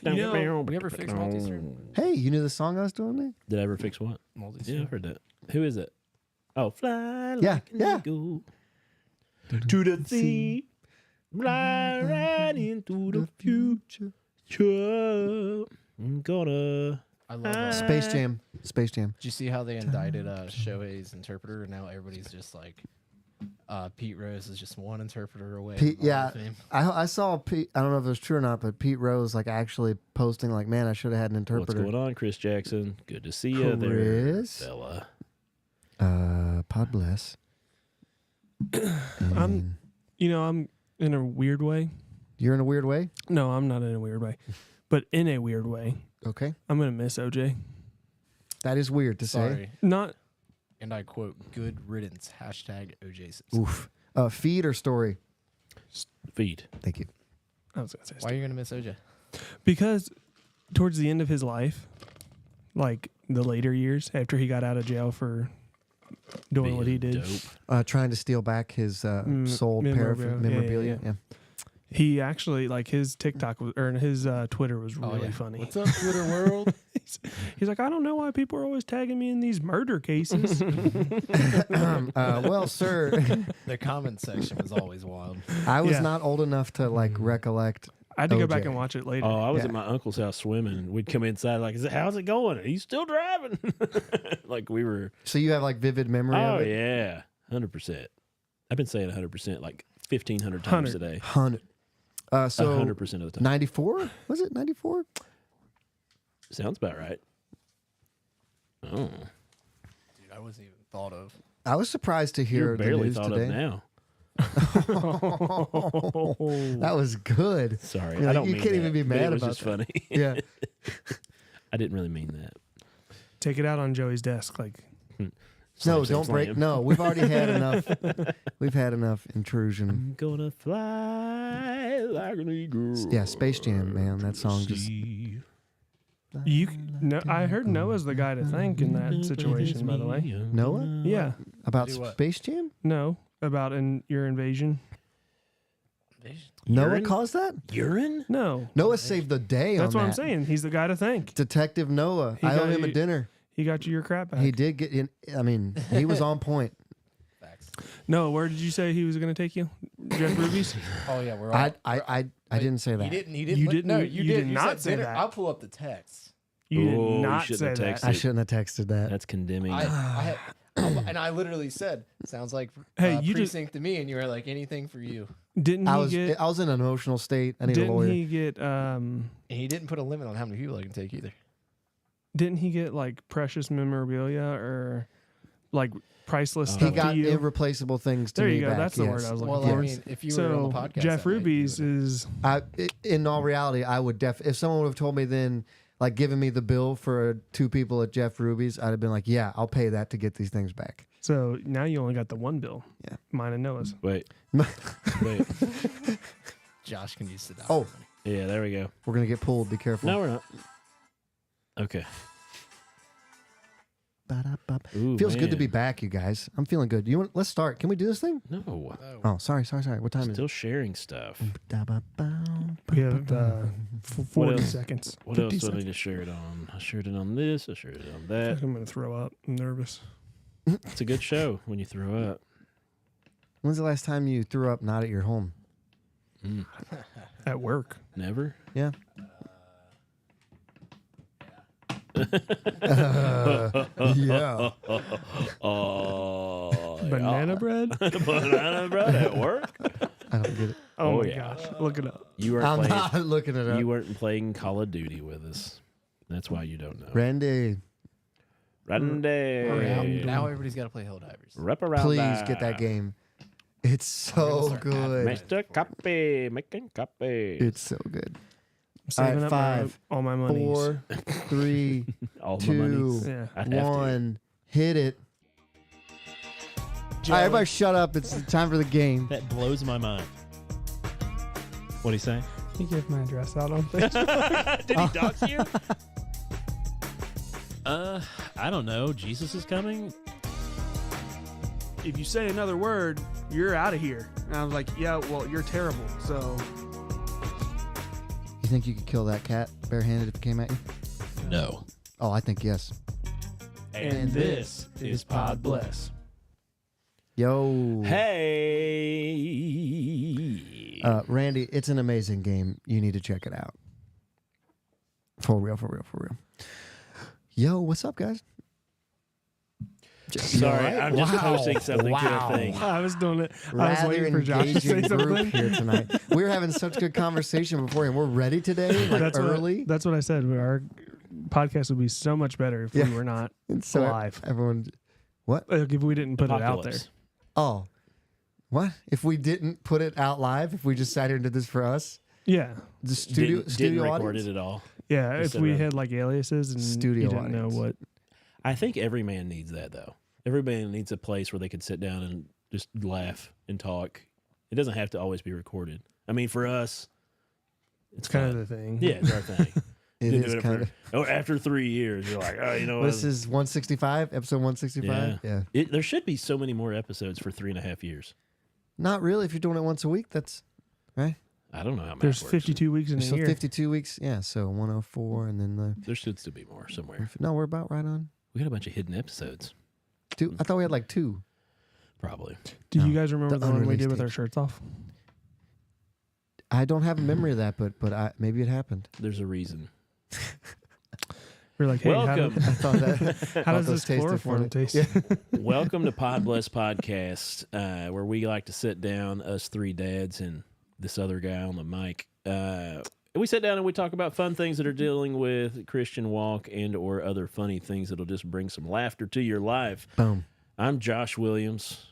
We ever fix multi-stream? Hey, you knew the song I was doing there? Did I ever fix what? Multi-stream. Yeah, I heard that. Who is it? Oh, fly Yeah, like an yeah. eagle to the sea, fly right into the future. I'm gonna. I love Space Jam. Space Jam. Did you see how they indicted Shohei's interpreter? And now everybody's just like, Pete Rose is just one interpreter away. Pete, from Hall yeah, of Fame. I saw Pete. I don't know if it was true or not, but Pete Rose like actually posting like, "Man, I should have had an What's interpreter." going on, Chris Jackson? Good to see you there, Chris? fella. God bless. I'm in a weird way. You're in a weird way. No, I'm not in a weird way, but in a weird way, Okay, I'm gonna miss OJ. that is weird to say. Sorry. Not And I quote, "Good riddance." Hashtag OJ Simpson. Oof. Feed or story? Feed. Thank you. I was gonna say Why are you gonna miss OJ? because towards the end of his life, like the later years after he got out of jail for doing what he Being did, dope. Trying to steal back his sold memorabilia. memorabilia. Yeah. he actually like his TikTok was, or his Twitter was really funny. What's up, Twitter world? He's like, I don't know why people are always tagging me in these murder cases. Well, sir, The comment section was always wild. I was Yeah. not old enough to like recollect. I had to go OJ. back and watch it later. Oh, I was Yeah. at my uncle's house swimming. We'd come inside like, how's it going? Are you still driving? Like we were. So you have like vivid memory Oh of it? yeah, 100%. I've been saying 100% like 1,500 times 100. a day. 100. So 100% of the time. 94? Was it 94? Sounds about right. Oh, Dude, I wasn't even thought of. I was surprised to hear you're the barely news thought today. of now. That was good. Sorry, You're I like, don't you mean can't that, even be but mad it was about just that. funny. Yeah. I didn't really mean that. Take it out on Joey's desk. Like, No, Slam, don't slam, break. slam. No, we've already had enough. We've had enough intrusion. I'm gonna fly like an eagle. Yeah, Space Jam, man. That song just. I heard Noah's the guy to thank in that situation. By the way, Noah? yeah, About Do what? Space Jam? no, about your invasion. Noah Urine? caused that? Urine? No, Noah saved the day that's on what I'm that. saying. He's the guy to thank. Detective Noah. He I owe got him a you- dinner. He got you your crap back. He did get in. I mean, he was on point. Facts. No, where did you say he was going to take you? Jeff Ruby's? Oh yeah, we're all. I didn't say that. He didn't. You didn't- No, you did. did You not said say dinner. that. I'll pull up the text. You did Oh, you not shouldn't say have that. I shouldn't have texted that. That's condemning. And I literally said, "Sounds like Hey, you just- precinct to me," and you were like, "Anything for you." Didn't I he was get? I was in an emotional state. I need a Didn't lawyer. he get? And he didn't put a limit on how many people I can take either. Didn't he get like precious memorabilia or like priceless He stuff He got to you? irreplaceable things to There me you go. back. That's the yes. word I was looking Well, for. I mean, if you were So on the podcast, Jeff that night, you Ruby's would've- is In all reality, I would if someone would have told me then, like giving me the bill for 2 people at Jeff Ruby's, I'd have been like, yeah, I'll pay that to get these things back. so now you only got the one bill. Yeah. Mine and Noah's. Wait. Wait. Josh can use the dollar Oh. money. Yeah, there we go. We're gonna get pulled. Be careful. No, we're not. Okay. Ba-da-ba. Ooh, Feels good to man. be back, you guys. I'm feeling good. Let's start. Can we do this thing? No. Oh, Oh, sorry. What time is Still it? sharing stuff. We have 40 else? seconds. What 50 else do I need seconds. to share it on? I shared it on this. I shared it on I that. think I'm going to throw up. I'm nervous. It's a good show when you throw up. When's the last time you threw up not at your home? Mm. At work. Never? Yeah. Yeah. Oh. Banana bread? Banana bread at work? I don't get it. Oh, Oh, my yeah. gosh. Look it up. You weren't I'm playing. not looking it up. You weren't playing Call of Duty with us. That's why you don't know. Randy, Randy. now everybody's got to play Helldivers. Wrap around please that. get that game. It's so start good. Mr. Copy. Making copy. It's so good. I'm saving All up right, my, 5, all my money. 4, 3, All the 2, monies. Yeah. I'd have to. 1. Hit it. All right, everybody shut up. It's time for the game. That blows my mind. What'd he say? He gave my address out on Facebook. Did he dox you? I don't know. Jesus is coming. If you say another word, you're out of here. And I was like, yeah, well, you're terrible. So You think you could kill that cat barehanded if it came at you? No. Oh, I think yes. And this is Pod Bless. Yo. Hey. Randy, it's an amazing game. You need to check it out. For real. Yo, what's up, guys? Sorry, I'm just posting something to a thing. I was doing it. I was Rather waiting for Josh to engaging say group something. here tonight. We were having such good conversation before, and we're ready today, like That's early. That's what I said. Our podcast would be so much better if Yeah. we were not And so live. everyone, what? Like if we didn't put it out there. Apocalypse. Oh, what? If we didn't put it out live, if we just sat here and did this for us, Yeah. the studio Didn't record audience. it at all. Yeah. Just If we around. had like aliases and Studio you didn't know audience. what. I think every man needs that, though. Every man needs a place where they can sit down and just laugh and talk. It doesn't have to always be recorded. I mean, for us, It's kind fun. of the thing. Yeah, it's our thing. It Been is doing kind of. after 3 years, you're like, oh, you know what? This is 165, episode 165. Yeah. There should be so many more episodes for 3.5 years. Not really. If you're doing it once a week, that's right. I don't know how many. There's 52 weeks in a So year. 52 weeks. Yeah. So 104, and then There should still be more somewhere. no, we're about right on. We got a bunch of hidden episodes, Two. I thought we had like two. probably. Do No, you guys remember the the one we unreleased did with our tapes. shirts off? I don't have a memory of that, but maybe it happened. There's a reason. We're like, hey, Welcome. I thought that. how does those this tasted chloroform funny. taste? Yeah. Welcome to Pod Bless Podcast, where we like to sit down, us three dads and this other guy on the mic. We sit down and we talk about fun things that are dealing with Christian walk and or other funny things that'll just bring some laughter to your life. Boom. I'm Josh Williams.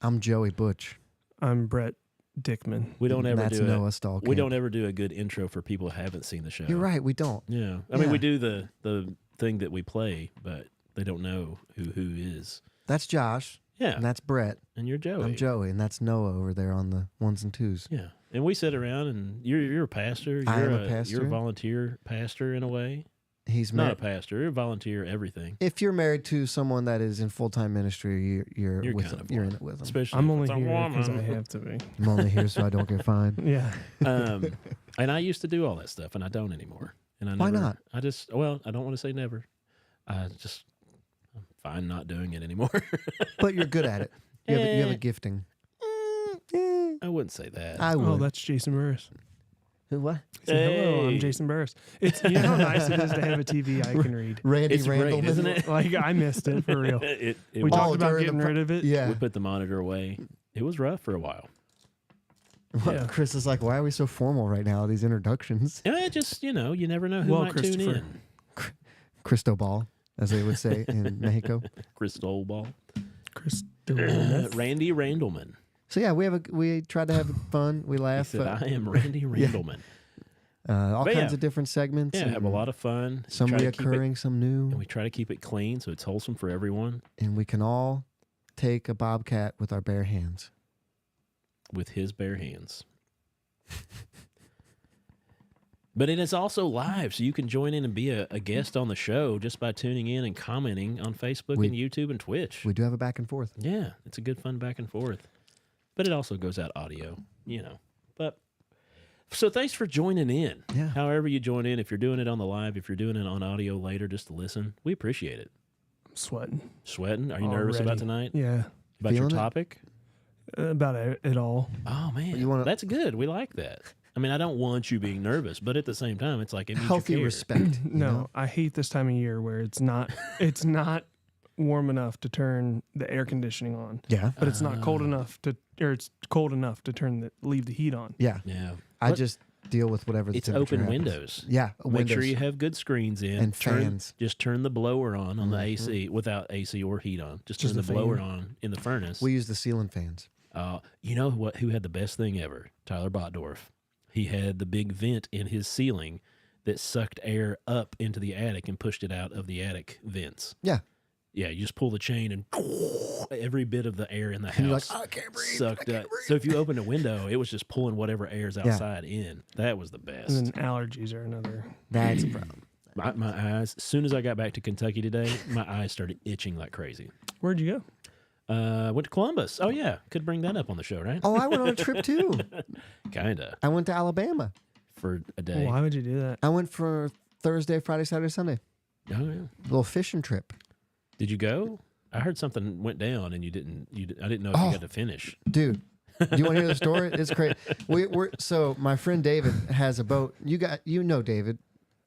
I'm Joey Butch. I'm Brett Dickman. We don't ever That's do Noah it. Stallcamp. We don't ever do a good intro for people who haven't seen the show. You're right. We don't. Yeah, I mean we Yeah. do the thing that we play, but they don't know who is. That's Josh, Yeah, and that's Brett. and you're Joey. I'm Joey, and that's Noah over there on the ones and twos. Yeah, and we sit around, and you're a pastor. You're I am a pastor. You're a volunteer pastor in a way. He's Not a married. pastor. You're a volunteer. Everything. If you're married to someone that is in full time ministry, you're You're with kind them. of You're one. in it with them. Especially I'm if only it's a here because I woman. have to be. I'm only here so I don't get fined. Yeah. And I used to do all that stuff, and I don't anymore. And I Why never, not? I just I don't want to say never. I'm fine not doing it anymore. But you're good at it. You have a Eh. gifting. I wouldn't say that. I would. Oh, that's Jason Burris. Who, what? Say, hello, I'm Hey. Jason Burris. It's you know how nice it is to have a TV I can read. Randy It's great, Randleman. isn't it? Like I missed it for real. it We was- talked about during the getting rid of it. Yeah. we put the monitor away. It was rough for a while. Yeah. Chris is like, why are we so formal right now? These introductions. Just you never know who Well, might tune Christopher. in. Cristobal, as they would say in Mexico. Crystal ball. Chris Randy Randleman. So yeah, we tried to have fun. We He laugh. said, "I am Randy Randleman." All But kinds yeah. of different segments. Yeah, have a and lot of fun. Some Try to keep it- reoccurring, some new, and we try to keep it clean so it's wholesome for everyone and we can all take a bobcat with our bare hands. with his bare hands. But it is also live, so you can join in and be a guest on the show just by tuning in and commenting on Facebook We- and YouTube and Twitch. We do have a back and forth. Yeah, it's a good fun back and forth. But it also goes out audio, But so thanks for joining in. Yeah. However you join in, if you're doing it on the live, if you're doing it on audio later just to listen, we appreciate it. I'm sweating. Sweating? Are you nervous about Already. tonight? Yeah. About your Feeling it? topic? About it all. Oh man, You wanna- that's good. We like that. I mean, I don't want you being nervous, but at the same time, it's like it means Healthy you care. respect. you No, know? I hate this time of year where it's not warm enough to turn the air conditioning on, Yeah. but it's not cold Ah. enough to, or it's cold enough to leave the heat on. Yeah. Yeah, I But just deal with whatever the it's temperature open happens. windows. Yeah. Make sure windows. you have good screens in And Turn- fans. Just turn the blower on the Mhm. AC without AC or heat on. Just Just turn the the blower fan. on in the furnace. We use the ceiling fans. You know what? Who had the best thing ever? Tyler Botdorf. He had the big vent in his ceiling that sucked air up into the attic and pushed it out of the attic vents. Yeah. Yeah, you just pull the chain and every bit of the air in the And you're like, house I can't breathe. sucked up. So if you opened a window, it was just pulling whatever air's Yeah. outside in. That was the best. And then allergies are another. That's a problem. My eyes, as soon as I got back to Kentucky today, my eyes started itching like crazy. Where'd you go? Went to Columbus. Oh, yeah. Could bring that up on the show, right? Oh, I went on a trip too. Kinda. I went to Alabama. for a day. Why would you do that? I went for Thursday, Friday, Saturday, Sunday. Oh yeah. Little fishing trip. Did you go? I heard something went down and you didn't. I didn't know if you got to finish. Dude, do you want to hear the story? It's crazy. So my friend David has a boat. You know David.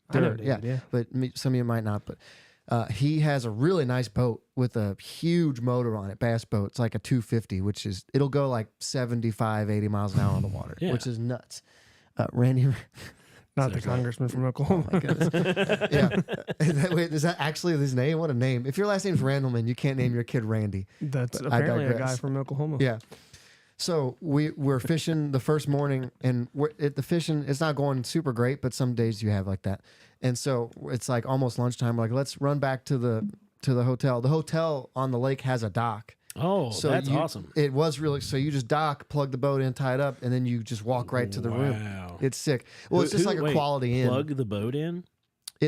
I know David, yeah. But some of you might not. But he has a really nice boat with a huge motor on it, bass boat. It's like a 250, which is it'll go like 75, 80 miles an hour on the water, Yeah. which is nuts. Randy. Not the congressman from Oklahoma. Oh my goodness. Yeah. Wait, is that actually his name? What a name. If your last name's Randleman, you can't name your kid Randy. That's But I apparently a guy digress. from Oklahoma. Yeah. So we're fishing the first morning, and the fishing it's not going super great, but some days you have like that. And so it's like almost lunchtime. We're like, let's run back to the hotel. The hotel on the lake has a dock. Oh, So that's you- awesome. It was really so you just dock, plug the boat in, tie it up, and then you just walk right to the room. Wow. It's sick. Well, it's just like a wait, quality inn. Plug the boat in.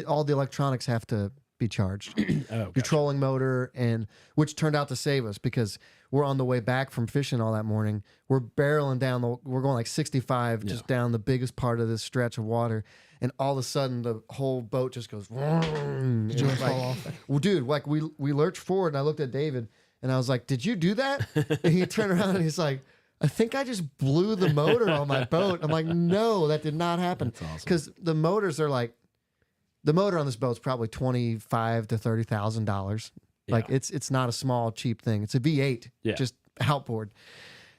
All the electronics have to be charged. Oh, Your gotcha. trolling motor, and which turned out to save us because we're on the way back from fishing all that morning. We're barreling down we're going like 65 just down the biggest part of this stretch of water, and all of a sudden the whole boat just goes. Did you fall off? Well, dude, like we lurched forward, and I looked at David, and I was like, "Did you do that?" And he turned around and he's like, "I think I just blew the motor on my boat." I'm like, "No, that did not happen." That's awesome. Because the motors are like. The motor on this boat's probably $25,000 to $30,000. Like Yeah. it's not a small cheap thing. It's a V8, Yeah. just outboard.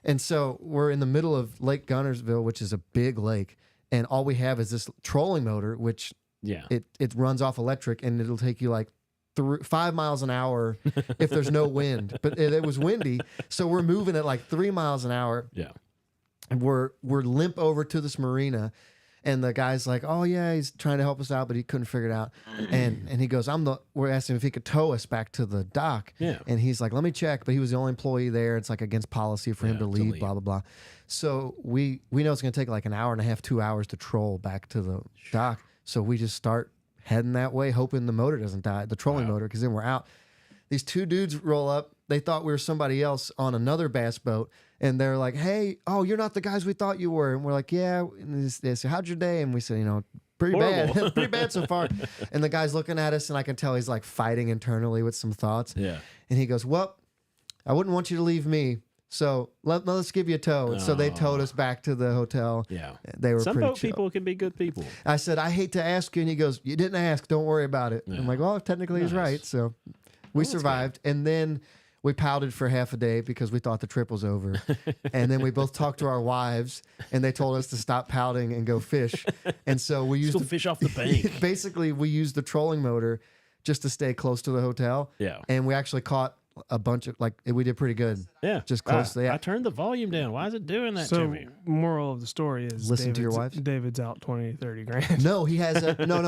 And so we're in the middle of Lake Gunnersville, which is a big lake, and all we have is this trolling motor, which Yeah. it runs off electric, and it'll take you like 5 miles an hour if there's no wind. But it was windy, so we're moving at like 3 miles an hour, Yeah. and we're limp over to this marina. And the guy's like, "Oh yeah, he's trying to help us out, but he couldn't figure it out." And he goes, we're asking if he could tow us back to the dock. Yeah. And he's like, "Let me check," but he was the only employee there. It's like against policy for him Yeah, to to leave, leave. blah blah blah. So we know it's gonna take like an hour and a half, 2 hours to troll back to the dock. So we just start heading that way, hoping the motor doesn't die, the trolling motor, because then we're out. These two dudes roll up. They thought we were somebody else on another bass boat. And they're like, "Hey, oh, you're not the guys we thought you were." And we're like, "Yeah." And they say, "How'd your day?" And we said, "Pretty Horrible. bad. Pretty bad so far." And the guy's looking at us, and I can tell he's like fighting internally with some thoughts. Yeah. And he goes, "Well, I wouldn't want you to leave me. So let's give you a tow." And so they towed us back to the hotel. Yeah. They were Some pretty boat chill. people can be good people. I said, "I hate to ask you." And he goes, "You didn't ask. Don't worry about it." Yeah. I'm like, "Well, technically he's Nice. right." So we survived. And then we pouted for half a day because we thought the trip was over. And then we both talked to our wives, and they told us to stop pouting and go fish. And so we used Still fish off the bank. basically we used the trolling motor just to stay close to the hotel. Yeah. And we actually caught a bunch of we did pretty good. Yeah. Just close to that. I turned the volume down. Why is it doing that to So, me? moral of the story is Listen to your wives? David's out 20, 30 grand. No, he has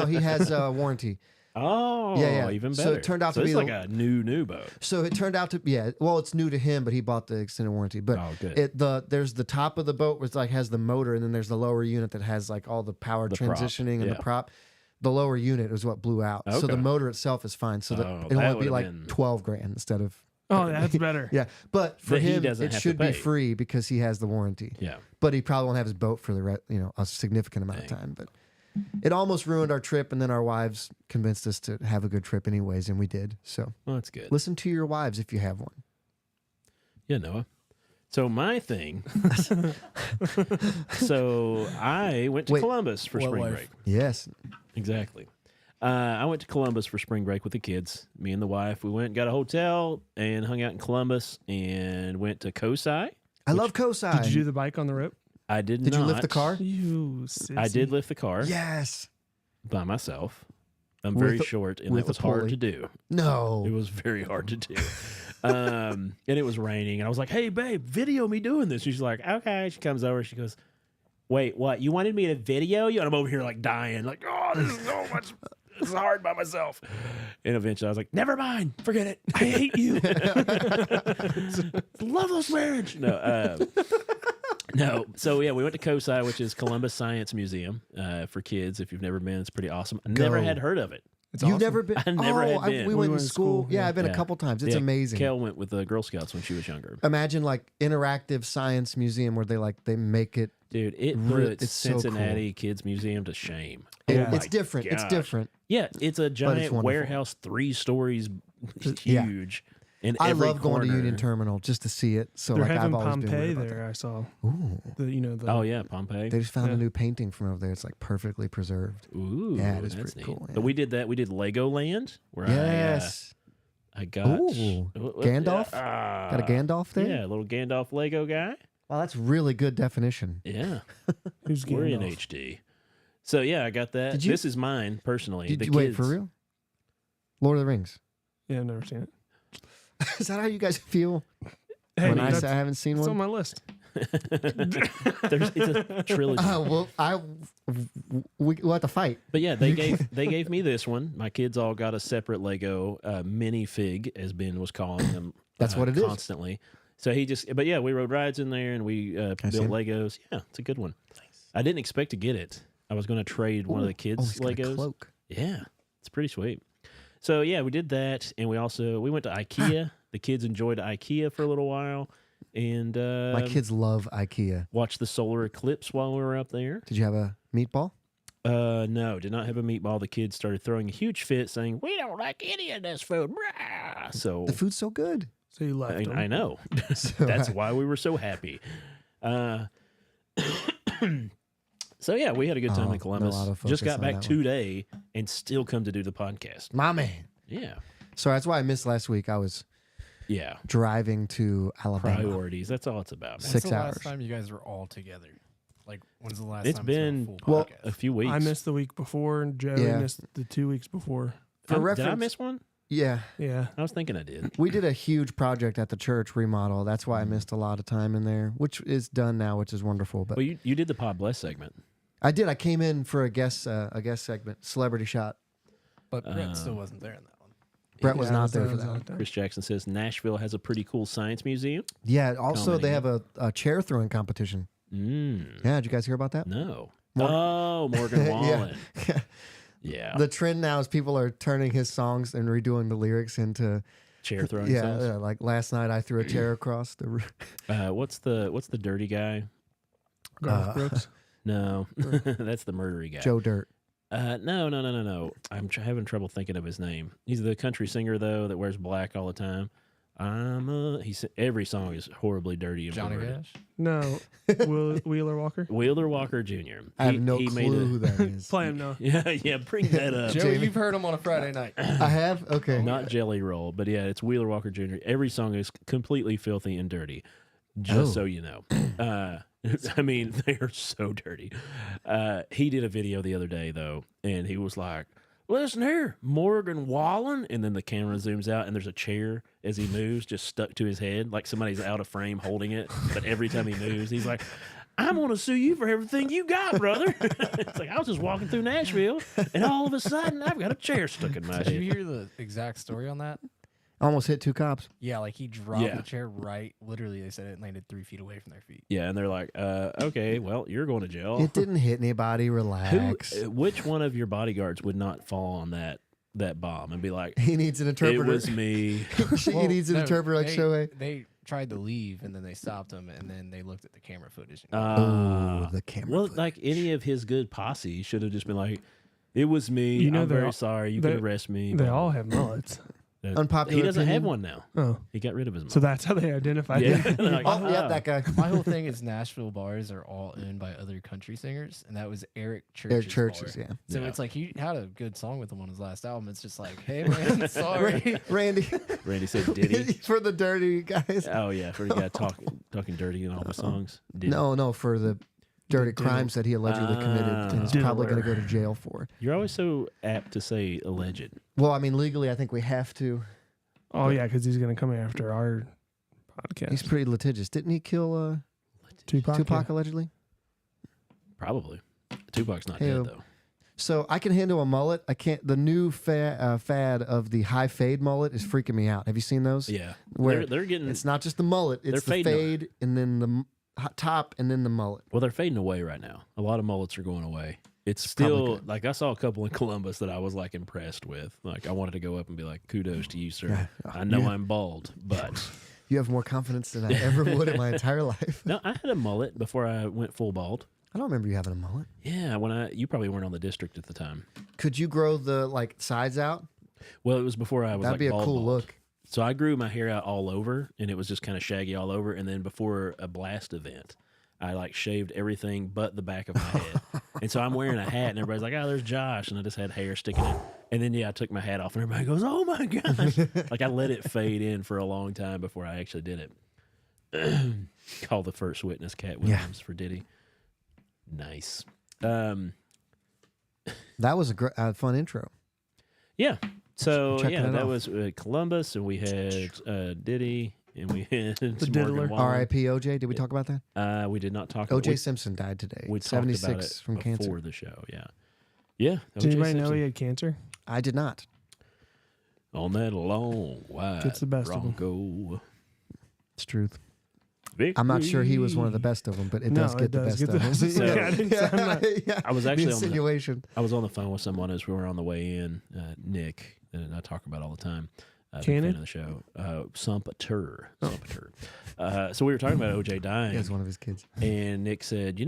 he has a warranty. Oh, Yeah. even So better. it turned out to it's be like the- a new boat. So it turned out to well, it's new to him, but he bought the extended warranty. But Oh, good. there's the top of the boat which like has the motor, and then there's the lower unit that has like all the power The prop, transitioning and yeah. the prop. The lower unit is what blew out. So the Okay. motor itself is fine. So Oh, it'll that only be would've like been- 12 grand instead of Oh, that's better. yeah. But for That he him, doesn't it have to should be pay. free because he has the warranty. Yeah. But he probably won't have his boat for a significant amount of Dang. time. But it almost ruined our trip, and then our wives convinced us to have a good trip anyways, and we did. So Well, that's good. listen to your wives if you have one. Yeah, Noah. So my thing. So I went to Wait. Columbus for What spring wife? break. Yes. Exactly. I went to Columbus for spring break with the kids. Me and the wife. We went, got a hotel, and hung out in Columbus, and went to Kosai. I love Kosai. Did you do the bike on the rope? I did Did not. you lift the car? You sissy. I did lift the car Yes. by myself. I'm With very a- short, and with that a was hard pulley. to do. It No. was very hard to do. And it was raining, and I was like, "Hey, babe, video me doing this." She's like, "Okay." She comes over. She goes, "Wait, what? You wanted me to video you?" And I'm over here like dying, like, "Oh, this is so much. It's hard by myself." And eventually, I was like, "Never mind, forget it. I hate you. Loveless marriage." No. So yeah, we went to Kosai, which is Columbus Science Museum for kids. If you've never been, it's pretty awesome. I never Go. had heard of it. It's You've awesome. never been? I never had been. We We went went to to school. school, Yeah, yeah. I've been a Yeah. couple times. It's Yeah, amazing. Kel went with the Girl Scouts when she was younger. Imagine like interactive science museum where they make it. Dude, it Re- puts it's so cool. Cincinnati Kids Museum to shame. Yeah. It's different. It's gosh. different. Yeah, it's a giant wonderful. warehouse, 3 stories Yeah. huge. In I every love going to corner. Union Terminal just to see it. So They're like having I've always been Pompeii weird about there. I saw that. Ooh. the Oh yeah, Pompeii. They just found a Yeah. new painting from over there. It's like perfectly preserved. Ooh, Yeah, it is that's pretty neat. cool, yeah. But we did that. We did Legoland, where Yes. I got Ooh, Gandalf? Got a Gandalf there? Yeah, a little Gandalf Lego guy. Wow, that's really good definition. Yeah, who's we're in Gandalf? HD. So yeah, I got that. Did you- This is mine personally. Did the you kids. wait for real? Lord of the Rings. Yeah, I've never seen it. Is that how you guys feel Hey, when I that's, say I haven't seen it's on one? my list. It's a trilogy. We'll have to fight. But yeah, they gave me this one. My kids all got a separate Lego minifig, as Ben was calling them. That's what it is. Constantly. So but yeah, we rode rides in there and we built see 'em? Legos. Yeah, it's a good one. I didn't expect to get it. I was going to trade one of the kids' he's got a Legos. cloak. Yeah, it's pretty sweet. So yeah, we did that, and we went to IKEA. The kids enjoyed IKEA for a little while, and My kids love IKEA. watched the solar eclipse while we were up there. Did you have a meatball? No, did not have a meatball. The kids started throwing a huge fit, saying, "We don't like any of this food." Brah. So The food's so good. So you left them. I know. So That's why we were so happy. So yeah, we had a good time Oh, in Columbus. no Just autofocus got on back that today and still come to do the podcast. my man. Yeah. So that's why I missed last week. I was Yeah. driving to Alabama. Priorities. That's all it's about. man. Six When's the hours. last time you guys were all together? Like, when's the last It's time it's been been a full well, podcast? A few weeks. I missed the week before, and Joey Yeah. missed the 2 weeks before. For Did I reference- miss one? Yeah. Yeah. I was thinking I did. We did a huge project at the church remodel. That's why I missed a lot of time in there, which is done now, which is wonderful. But Well, you did the Pod Bless segment. I did. I came in for a guest segment, celebrity shot. But Brett still wasn't there in that one. Brett was Yeah, I not there I for was that. not there. Chris Jackson says Nashville has a pretty cool science museum. Yeah. Also, they Commenting. have a chair throwing competition. Yeah. Did you guys hear about that? No. Mor- Morgan Yeah. Wallen. Yeah. The trend now is people are turning his songs and redoing the lyrics into Chair throwing yeah, songs. like last night I threw a chair across the room. What's the dirty guy? Garth Brooks. No, that's the murdery guy. Joe Dirt. No. I'm having trouble thinking of his name. He's the country singer though that wears black all the time. Every song is horribly dirty and Johnny perverted. Cash? No. Wheeler Walker. Wheeler Walker Jr. I have no he clue who that is. Play him now. Yeah, bring that up. Joey, Jamie. you've heard him on a Friday night. I have? Okay. Not Jelly Roll, but yeah, it's Wheeler Walker Jr. Every song is completely filthy and dirty, just so you know. I mean, they are so dirty. He did a video the other day, though, and he was like, listen here, Morgan Wallen. And then the camera zooms out, and there's a chair as he moves just stuck to his head, like somebody's out of frame holding it. But every time he moves, he's like, I'm going to sue you for everything you got, brother. It's like, I was just walking through Nashville, and all of a sudden, I've got a chair stuck in my Did you head. hear the exact story on that? Almost hit 2 cops. Yeah, like he dropped Yeah. the chair right. Literally, they said it landed 3 feet away from their feet. Yeah, and they're like, okay, well, you're going to jail. It didn't hit anybody. Relax. Which one of your bodyguards would not fall on that bomb and be like, He needs an it interpreter. was me? He needs an interpreter like they, Shohei. They tried to leave, and then they stopped him, and then they looked at the camera footage. Oh, the camera. Well, footage. like any of his good posse should have just been like, it was me. You know, I'm they're very all- sorry. You they- can arrest me. They blah, all blah, have mullets. blah. Unpopular He doesn't have opinion? one now. Oh. He got rid of his mom. So that's how they identified yeah. him. They're like, Oh, yeah, that guy. My whole thing is Nashville bars are all owned by other country singers, and that was Eric Church's Eric Church's, bar. yeah. So Yeah. it's like he had a good song with him on his last album. It's just like, hey man, sorry. Randy. Randy said, did he? For the dirty guys. Oh, yeah, for the guy talking dirty in all the songs. Did he? No, for the dirty crimes that he allegedly committed and is probably going to go to jail for. You're always so apt to say alleged. Well, I mean, legally, I think we have to. Oh, yeah, because he's going to come after our podcast. He's pretty litigious. Didn't he kill Tupac. Tupac allegedly? Probably. Tupac's not Hey-o. dead, though. So I can handle a mullet. I can't. The new fad of the high fade mullet is freaking me out. Have you seen those? Yeah. Where They're getting... it's not just the mullet. It's the They're fading away. fade and then the top and then the mullet. Well, they're fading away right now. A lot of mullets are going away. It's probably still good. like I saw a couple in Columbus that I was like impressed with. Like I wanted to go up and be like, "Kudos to you, sir." Yeah. I know I'm bald, but You have more confidence than I ever would in my entire life. no, I had a mullet before I went full bald. I don't remember you having a mullet. Yeah, you probably weren't on the district at the time. Could you grow the like sides out? Well, it was before I was That'd like be a bald, cool bald. look. So I grew my hair out all over, and it was just kind of shaggy all over. And then before a blast event, I like shaved everything but the back of my head. And so I'm wearing a hat, and everybody's like, "Oh, there's Josh," and I just had hair sticking in. And then I took my hat off, and everybody goes, "Oh my gosh!" Like I let it fade in for a long time before I actually did it. Call the first witness, Cat Williams, for Diddy. Nice. That was a fun intro. Yeah. So Checking it that off. was Columbus, and we had Diddy, and we had Diddler. Morgan Wallen. R.I.P. OJ. Did we talk about that? We did not talk. OJ Simpson died today. We talked about 76 it from before cancer. the show. Yeah, yeah. Did O.J. anybody know Simpson. he had cancer? I did not. On that long white Gets the best of 'em. Bronco. It's truth. I'm not sure he was one of the best of them, but it No, does get it the does best get of the them. best of them. Yeah, I didn't say I'm not- Yeah. I was The actually on the, insinuation. I was on the phone with someone as we were on the way in. Nick, that I talk about all the time. Big Cannon? fan of the show. Sumpater. So we were talking about OJ dying. He has one of his kids. And Nick said,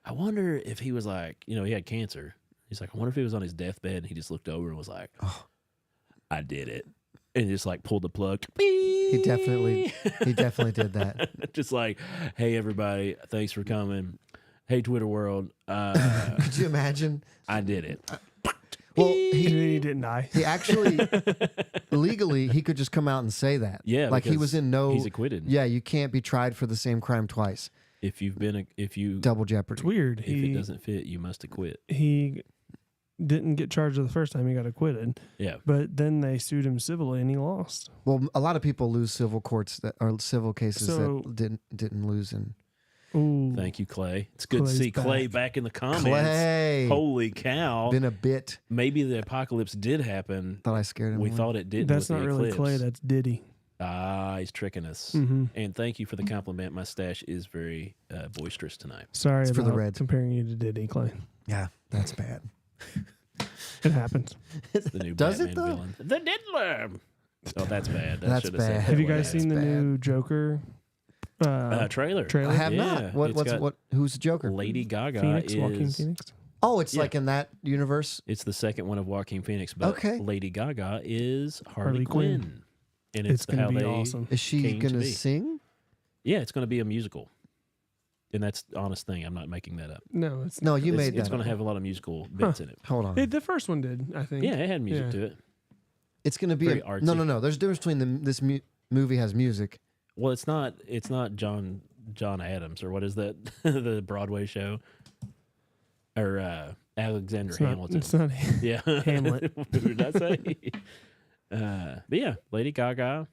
I wonder if he was like, he had cancer. He's like, I wonder if he was on his deathbed and he just looked over and was like, I did it. And just like pulled the plug. He definitely did that. Just like, hey, everybody, thanks for coming. Hey, Twitter world. Could you imagine? I did it. Well, And then he he didn't die. actually legally he could just come out and say that. Yeah. like he because was in no. He's acquitted. Yeah, you can't be tried for the same crime twice. If you've been, Double jeopardy. It's weird. if it doesn't fit, you must acquit. He didn't get charged the first time he got acquitted, Yeah. but then they sued him civilly and he lost. Well, a lot of people lose civil courts that or civil cases So- that didn't lose in. Ooh, Thank you, Clay. It's good Clay's to see Clay back. back in the comments. Clay. Holy cow. Been a bit. Maybe the apocalypse did happen. Thought I scared him. We away. thought it did. that's with not the really eclipse. Clay. That's Diddy. He's tricking us. Mm-hmm. And thank you for the compliment. My stash is very boisterous tonight. Sorry It's for about the Reds. comparing you to Diddy, Clay. Yeah, that's bad. It happens. The new Does Batman it, though? villain. The Diddler. Oh, that's bad. That That's should have said bad. that Have you way. guys seen the bad. new Joker trailer? trailer? I have Yeah, not. Who's the Joker? Lady Gaga Phoenix, is. Joaquin Phoenix. Oh, it's Yeah. like in that universe. It's the second one of Joaquin Phoenix, but Okay. Lady Gaga is Harley Harley Quinn. Quinn. And It's how gonna be they, awesome. Is she came to gonna be. sing? Yeah, it's going to be a musical. And that's the honest thing. I'm not making that up. No, it's No, you it's made that. it's going to up. have a lot of musical bits in it. Hold on. The first one did, I think. Yeah, it had music Yeah. to it. It's gonna be very no, artsy. no. There's a difference between this movie has music. Well, it's not John Adams or what is that the Broadway show or Alexander It's not, Hamilton. it's not Yeah, Hamlet. What did I say? But yeah, Lady Gaga.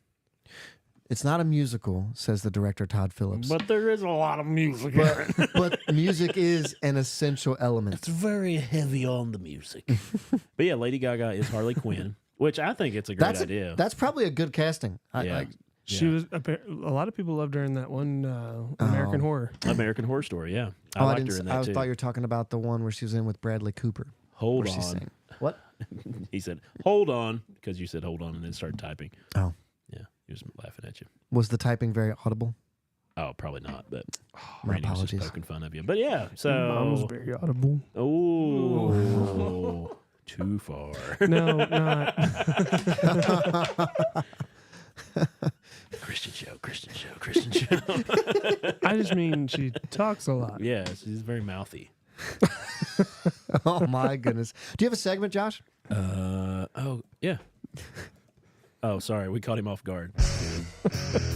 It's not a musical, says the director Todd Phillips. But there is a lot of music. But music is an essential element. It's very heavy on the music. But yeah, Lady Gaga is Harley Quinn, which I think it's a great idea. That's probably a good casting. Yeah. She was a lot of people loved her in that one American Horror. American Horror Story. Yeah, I I liked didn't. her in I that too. thought you were talking about the one where she was in with Bradley Cooper. Hold where she on. sang. What? He said, "Hold on," because you said "hold on" and then started typing. Oh, Yeah, he was laughing at you. was the typing very audible? Oh, probably not, but My Randy was just apologies. poking fun of you. But yeah, Mom was so very audible. oh, too far. No, not. Christian show, Christian show, Christian show. I just mean she talks a lot. Yeah, she's very mouthy. Oh my goodness. Do you have a segment, Josh? Oh yeah. Oh, sorry, we caught him off guard.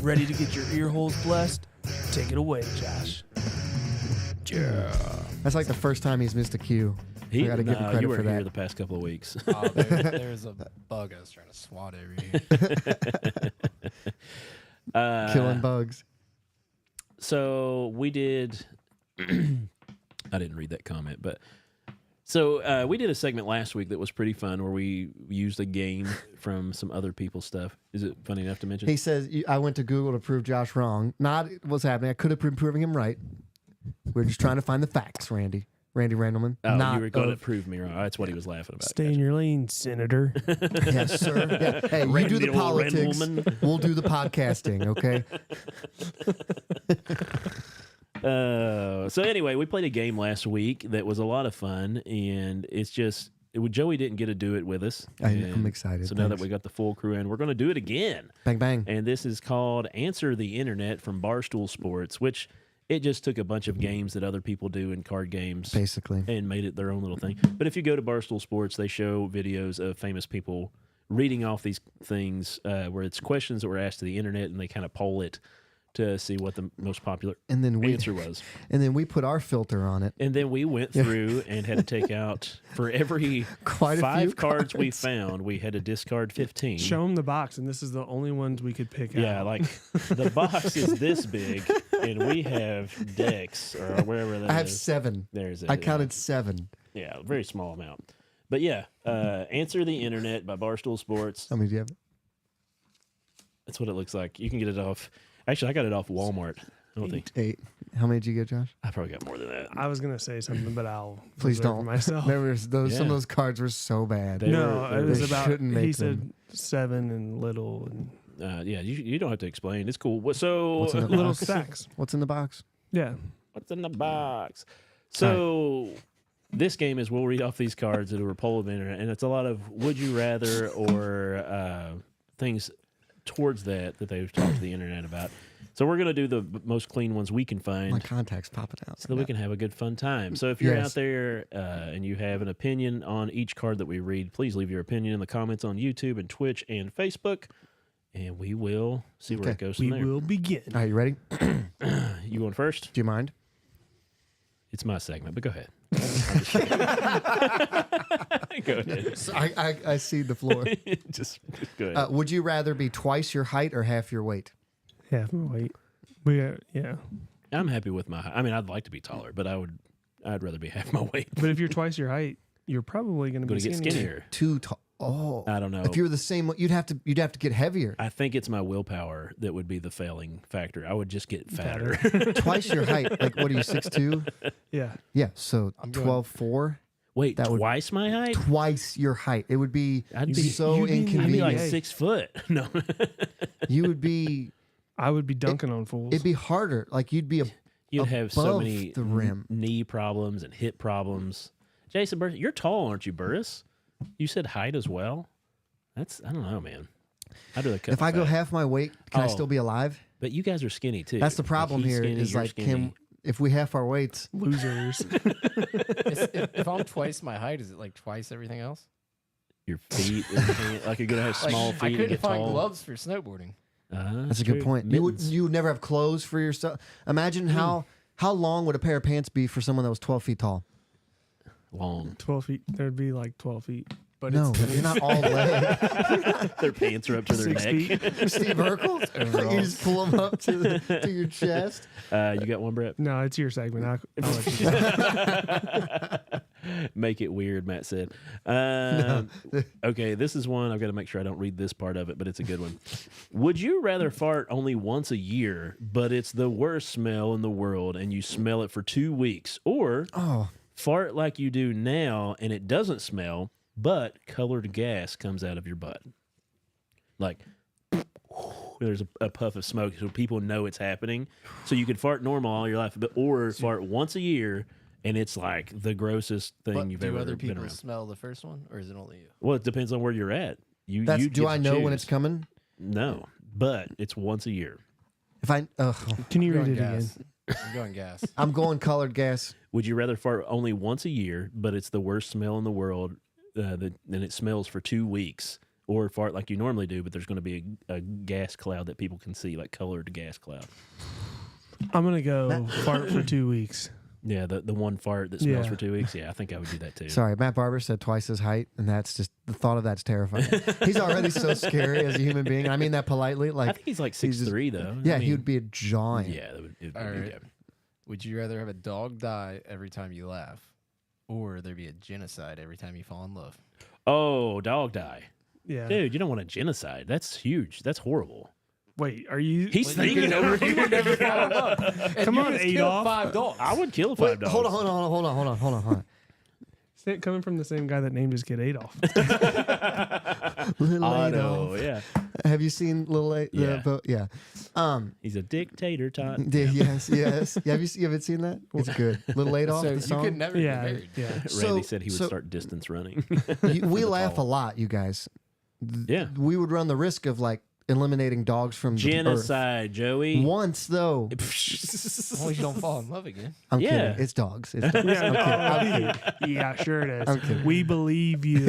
Ready to get your ear holes blessed? Take it away, Josh. Yeah. That's like the first time he's missed a cue. I gotta give him you credit weren't for here that. the past couple of weeks. Oh, there's a bug I was trying to swat over you. Killing bugs. So we did. I didn't read that comment, but so we did a segment last week that was pretty fun, where we used a game from some other people's stuff. Is it funny enough to mention? He says, I went to Google to prove Josh wrong. Not what's happening. I could have been proving him right. We're just trying to find the facts, Randy. Randy Randleman. Oh, not you were going to of- prove me wrong. Oh, that's what he was laughing about. Stay in your lane, Senator. Yes, sir. Yeah. Hey, you Randy do the old politics. Randleman. We'll do the podcasting, okay? So anyway, we played a game last week that was a lot of fun, and it's just Joey didn't get to do it with us. I'm and excited. So now that Thanks. we got the full crew in, we're going to do it again. Bang, bang. And this is called Answer the Internet from Barstool Sports, which it just took a bunch of games that other people do in card games Basically. and made it their own little thing. But if you go to Barstool Sports, they show videos of famous people reading off these things where it's questions that were asked to the internet, and they kind of poll it to see what the most popular And then we answer was. and then we put our filter on it. And then we went through and had to take out, for every Quite a 5 few cards we cards. found, we had to discard 15. Show them the box, and this is the only ones we could pick Yeah, out. like the box is this big, and we have decks or wherever that I have is. 7. There's it. I counted 7. Yeah, very small amount. But yeah, Answer the Internet by Barstool Sports. How many do you have? That's what it looks like. You can get it off. Actually, I got it off Walmart. I don't think 8. How many did you get, Josh? I probably got more than that. I was gonna say something, but I'll Please reserve don't. myself. There was those. Some of Yeah. those cards were so bad. They No, were- it was they about. shouldn't He make said them. 7 and little and Yeah, you don't have to explain. It's cool. So What's in the little box? stacks. What's in the box? Yeah, what's in the box? So this game is we'll read off these cards that were poll of the internet, and it's a lot of would you rather or things towards that they've talked to the internet about. So we're going to do the most clean ones we can find. My contact's popping out. So that we can have a good fun time. So if you're Yes. out there and you have an opinion on each card that we read, please leave your opinion in the comments on YouTube and Twitch and Facebook, and we will see where it Okay. goes we from there. will begin. All right, you ready? You going first? Do you mind? It's my segment, but go ahead. Go ahead. I see the floor. just go ahead. Would you rather be twice your height or half your weight? Half my weight. We yeah. I'm happy with my height. I mean, I'd like to be taller, but I'd rather be half my weight. But if you're twice your height, you're probably going to Going be to get skinnier. Too tall. Oh, I don't know. if you were the same, you'd have to get heavier. I think it's my willpower that would be the failing factor. I would just get fatter. Twice your height. Like, what are you, 6'2"? Yeah. Yeah, so I'm going- 12'4". Wait, That would- twice my height? Twice your height. It would be I'd be- so you'd be- I'd be inconvenient. like 6 foot. No. You would be. I would be dunking on fools. It'd be harder. Like you'd be. You'd have so Above many the rim. knee problems and hip problems. Jason Burris, you're tall, aren't you, Burris? You said height as well? I don't know, man. I'd rather cut If I go fat. half my weight, can I Oh. still be alive? But you guys are skinny, too. That's the problem he's here. skinny, Is you're like, skinny. if we half our weights, losers. If I'm twice my height, is it like twice everything else? Your feet, like you're going to have Like, small I feet and couldn't get find tall. gloves for snowboarding. that's a good point. You would never have clothes for yourself. Imagine how long would a pair of pants be for someone that was 12 feet tall? Long. 12 feet. There'd be like 12 feet. But No, it's, you're not all leg. Their pants are up to their 6 neck. feet. Steve Urkel, you just pull them up to your chest. You got one, Brett? No, it's your segment. I'll let you Make it weird, Matt said. Okay, this is one. I've got to make sure I don't read this part of it, but it's a good one. Would you rather fart only once a year, but it's the worst smell in the world, and you smell it for 2 weeks, or Oh, fart like you do now and it doesn't smell, but colored gas comes out of your butt? Like, there's a puff of smoke so people know it's happening. So you could fart normal all your life, or fart once a year and it's like the grossest thing but you've do ever other been people around. smell the first one, or is it only you? Well, it depends on where you're at. You do get I to know when choose. it's coming? No, but it's once a year. If I, Can you I'm read it going again? gas. I'm going gas. I'm going colored gas. Would you rather fart only once a year, but it's the worst smell in the world, and it smells for 2 weeks, or fart like you normally do, but there's going to be a gas cloud that people can see, like colored gas cloud? I'm going to go fart for 2 weeks. Yeah, the one fart that smells Yeah. for 2 weeks. Yeah, I think I would do that too. Sorry, Matt Barber said twice his height, and that's just the thought of that's terrifying. He's already so scary as a human being. And I mean that politely. I Like, think he's like he's just- 6'3", though. yeah, I mean, he would be a giant. Yeah, it would be All right. yeah. Would you rather have a dog die every time you laugh, or there be a genocide every time you fall in love? Oh, dog die. Yeah. Dude, you don't want a genocide. That's huge. That's horrible. Wait, are you? He's thinking over here. Come on, Kill Adolf. 5 dogs. I would kill Wait, 5 dogs. hold on. Coming from the same guy that named his kid Adolf. Little Otto, Adolf. yeah. Have you seen Little A? Yeah. Yeah. He's a dictator, Todd. Yes. Yeah, have you haven't seen that? It's good. Little Adolf. So the you song. could never Yeah, get married. yeah. Randy So- said he would so- start distance running. We laugh a lot, you guys. Yeah. We would run the risk of like eliminating dogs from the Genocide, Joey. earth. Once though, As long as you don't fall in love again. I'm Yeah. kidding. It's dogs. It's dogs. Yeah, sure it is. I'm kidding. We believe you.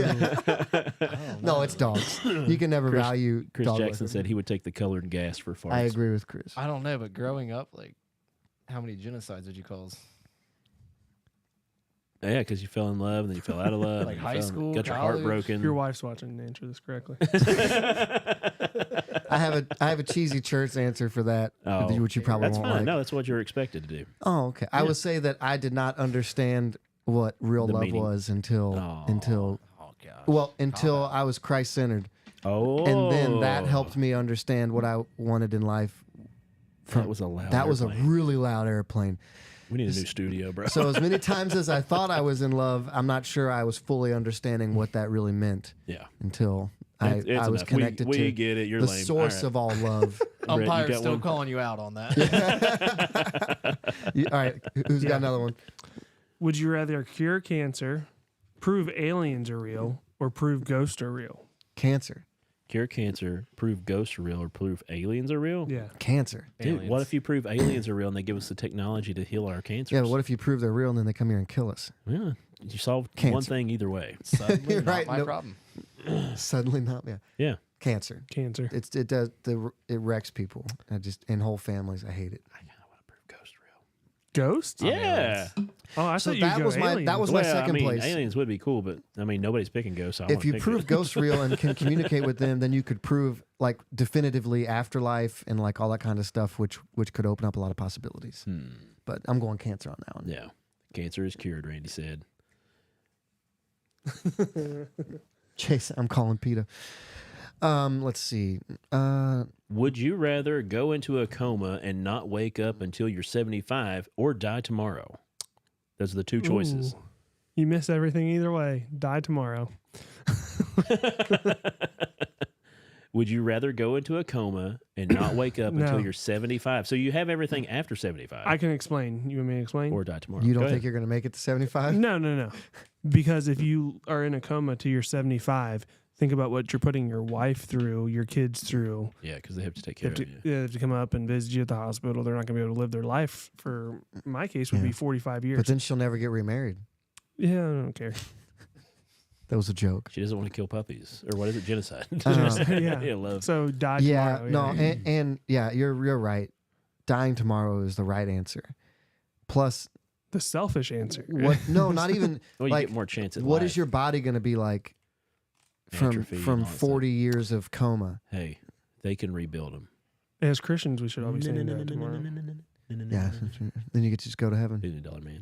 No, it's dogs. You can never value Chris dog Jackson life. said he would take the colored gas for farts. I agree with Chris. I don't know, but growing up, like, how many genocides would you cause? Yeah, because you fell in love and then you fell out of love. Like and you high school, got your heart college. broken. Your wife's watching. Answer this correctly. I have a cheesy church answer for that, which you probably That's won't fine. like. No, that's what you're expected to do. Oh, okay. I would say that I did not understand what real The love meaning. was until Oh gosh. until I was Christ centered, Oh, and then that helped me understand what I wanted in life. That was a loud. That was a airplane. really loud airplane. We need a new studio, bro. So as many times as I thought I was in love, I'm not sure I was fully understanding what that really meant yeah, It's until I was enough. connected we to get it. You're the lame. source All of all love. Brett, you Umpire's got still one? calling you out on that. All right, who's got another one? Would you rather cure cancer, prove aliens are real, or prove ghosts are real? Cancer. Cure cancer, prove ghosts are real, or prove aliens are real. Yeah. Cancer. Dude, Aliens. what if you prove aliens are real and they give us the technology to heal our cancers? Yeah, but what if you prove they're real and then they come here and kill us? Yeah, you solved one Cancer. thing either way. Suddenly, You're not right, my no- problem. Suddenly, not Yeah. cancer. Cancer. It does it wrecks people. And whole families. I hate it. I kind of want to prove ghosts real. Ghosts? Yeah. Oh, I So thought you that go was my aliens. my Well, second I mean, place. aliens would be cool, but I mean, nobody's picking ghosts. So I If wanna you pick prove it. ghosts real and can communicate with them, then you could prove like definitively afterlife and like all that kind of stuff, which could open up a lot of possibilities. But I'm going cancer on that one. Yeah, cancer is cured. Randy said. Chase, I'm calling PETA. Let's see. Would you rather go into a coma and not wake up until you're 75 or die tomorrow? Those are the two choices. Ooh. You miss everything either way. Die tomorrow. Would you rather go into a coma and not wake up until No. you're 75? So you have everything after 75 I can explain. You want me to explain? or die tomorrow. You don't Go think ahead. you're going to make it to 75? No. Because if you are in a coma till you're 75, think about what you're putting your wife through, your kids through. Yeah, because they have to take They care have, of to, you. they have to come up and visit you at the hospital. They're not going to be able to live their life for, my case, would be 45 years. But then she'll never get remarried. Yeah, I don't care. That was a joke. She doesn't want to kill puppies. Or what is it? Genocide. Yeah. Yeah, love. So die Yeah, tomorrow. no, yeah. and yeah, you're right. Dying tomorrow is the right answer. Plus, The selfish answer. what? No, not even. Well, you like, get more chance at what life. is your body going to be like Atrophy and from all that 40 years of coma? Hey, they can rebuild them. As Christians, we should all be saying that tomorrow. Yeah, then you get to just go to heaven. $1 man.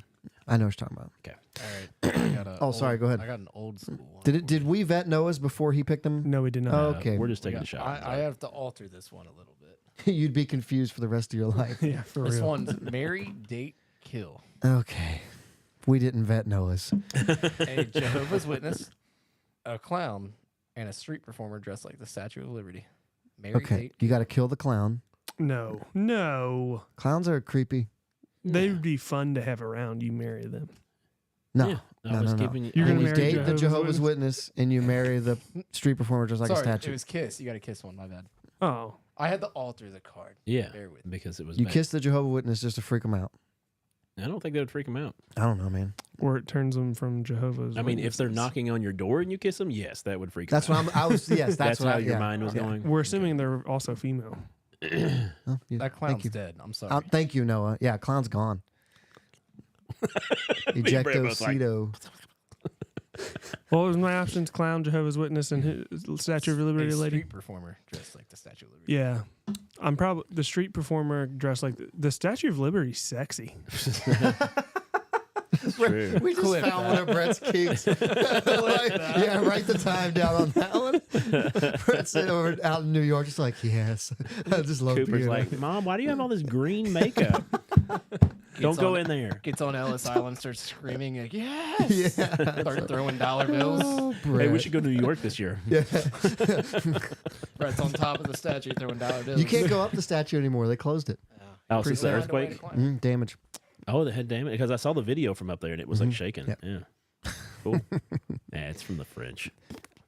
I know what you're talking about. All right. I got a Oh, sorry, go ahead. I got an old school one. Did we vet Noah's before he picked them? No, we did not. Oh, okay. We're just We taking got- a shot. I have to alter this one a little bit. You'd be confused for the rest of your life. Yeah, for This real. one's marry, date, kill. Okay. We didn't vet Noah's. A Jehovah's Witness, a clown, and a street performer dressed like the Statue of Liberty. Marry, Okay. date. You got to kill the clown. No. Clowns are creepy. They would be fun to have around. You marry them. No. Yeah, I no, was no, no. giving you. You're You gonna marry date the Jehovah's Jehovah's Witness and you marry the street performer just like Sorry, a statue. it was kiss. You got to kiss one. My bad. Oh. I had to alter the card. Yeah, Bear with me. because it was. You bad. kiss the Jehovah's Witness just to freak them out. I don't think that would freak them out. I don't know, man. Or it turns them from Jehovah's I mean, if they're Witnesses. knocking on your door and you kiss them, yes, that would freak. That's them what out. I was. Yes, that's what how I, your yeah. mind was Yeah. going. We're assuming they're also female. Oh, yeah. That Thank clown's you. dead. I'm sorry. Thank you, Noah. Yeah, clown's gone. and Brett both like- Ejectocito. What was my options? Clown, Jehovah's Witness, and his Statue of a Liberty street lady? performer dressed like the Statue of Liberty. Yeah. I'm probably the street performer dressed like the Statue of Liberty. Sexy. True. We just Clip found one of Brett's kinks. Like, yeah, write the time down on that one. Brett's sitting over out in New York, just like, yes. I just love Cooper's being like, Mom, why do you have all this green makeup? Don't go in there. Gets on Ellis Island, starts screaming like, yes. Yeah. Start throwing dollar bills. Oh, Hey, we Brett. should go to New York this year. Yeah. Brett's on top of the statue throwing dollar bills. You can't go up the statue anymore. They closed it. Oh, since the Find a way to earthquake? climb. Damage. Oh, they had damage because I saw the video from up there and it was like shaking. Yep. Yeah, cool. Yeah, it's from the French.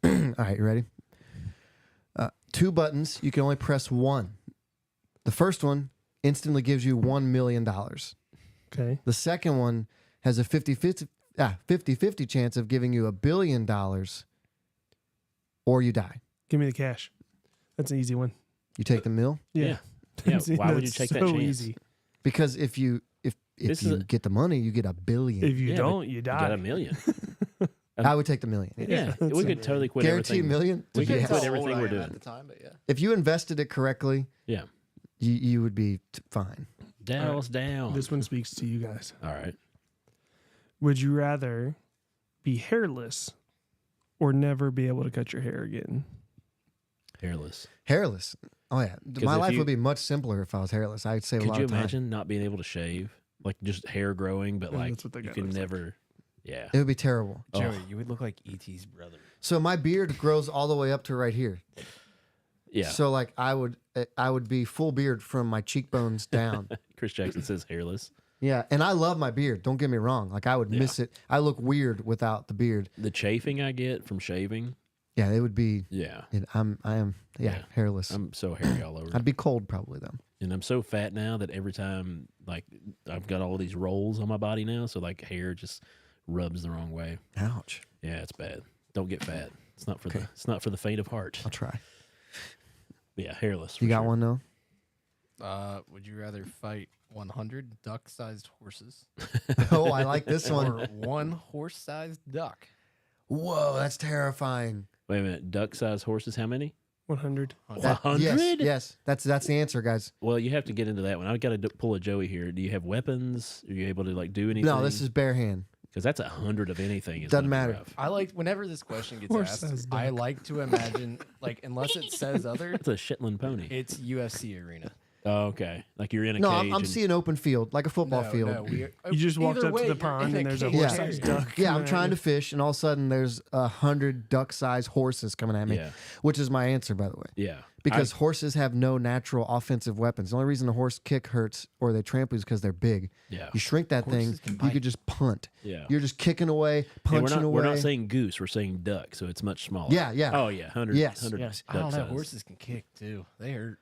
All right, you ready? 2 buttons. You can only press one. The first one instantly gives you $1 million. Okay. The second one has a 50-50 chance of giving you $1 billion, or you die. Give me the cash. That's an easy one. You take the mill Yeah. Yeah. Why would you That's take that so chance? easy. because if you This is get the money, you get $1 billion. If you Yeah, don't, you You die. got $1 million. I would take the $1 million. Yeah, we could totally quit Guaranteed everything. million. We Can't could tell quit how everything old we're I am doing. at the time, but yeah. If you invested it correctly, Yeah. you would be fine. Dallas down. This one speaks to you guys. All right. Would you rather be hairless or never be able to cut your hair again? Hairless. Hairless. Oh yeah, 'Cause my if life you- would be much simpler if I was hairless. I'd save a Could lot you of time. imagine not being able to shave? Like just hair growing, but Yeah, like that's what the you guy can looks like. never. Yeah. It would be terrible. Joey, Oh. you would look like E.T.'s brother. So my beard grows all the way up to right here. Yeah. So like I would be full beard from my cheekbones down. Chris Jackson says hairless. Yeah, and I love my beard. Don't get me wrong. Like I would miss it. I look weird without the beard. The chafing I get from shaving. Yeah, it would be. Yeah. I am. Yeah, Yeah. hairless. I'm so hairy all over. I'd be cold probably though. And I'm so fat now that every time, like, I've got all these rolls on my body now, so like hair just rubs the wrong way. Ouch. Yeah, it's bad. Don't get fat. It's not for Okay. it's not for the faint of heart. I'll try. But yeah, hairless. You for got sure. one though? Would you rather fight 100 duck-sized horses Oh, I like this one. or one horse-sized duck? Whoa, that's terrifying. Wait a minute. Duck-sized horses? How many? 100. That- 100? Yes. That's the answer, guys. Well, you have to get into that one. I've got to pull a Joey here. Do you have weapons? Are you able to like do anything? No, this is bare hand. because that's 100 of anything. Is Doesn't gonna be matter. rough. I like whenever this question gets Horse-sized asked. duck. I like to imagine, like, unless it says other, It's a Shetland pony. it's UFC arena. Oh, okay. Like you're in a No, cage. I'm and- seeing open field, like a football No, field. no, You just walked either up way, to the you're pond in a and there's a cage. horse-sized duck. Yeah, I'm coming at trying you. to fish, and all of a sudden there's 100 duck-sized horses coming at me, Yeah. which is my answer, by the way. Yeah. Because horses have no natural offensive weapons. The only reason a horse kick hurts or they trample is because they're big. Yeah. You shrink that thing, Horses can you bite. could just punt. Yeah. You're just kicking away, And punching away. we're not saying goose. We're saying duck. So it's much smaller. Yeah, yeah. Oh yeah. 100. Yes. 100 Yes, I duck don't know. size. Horses can kick too. They hurt.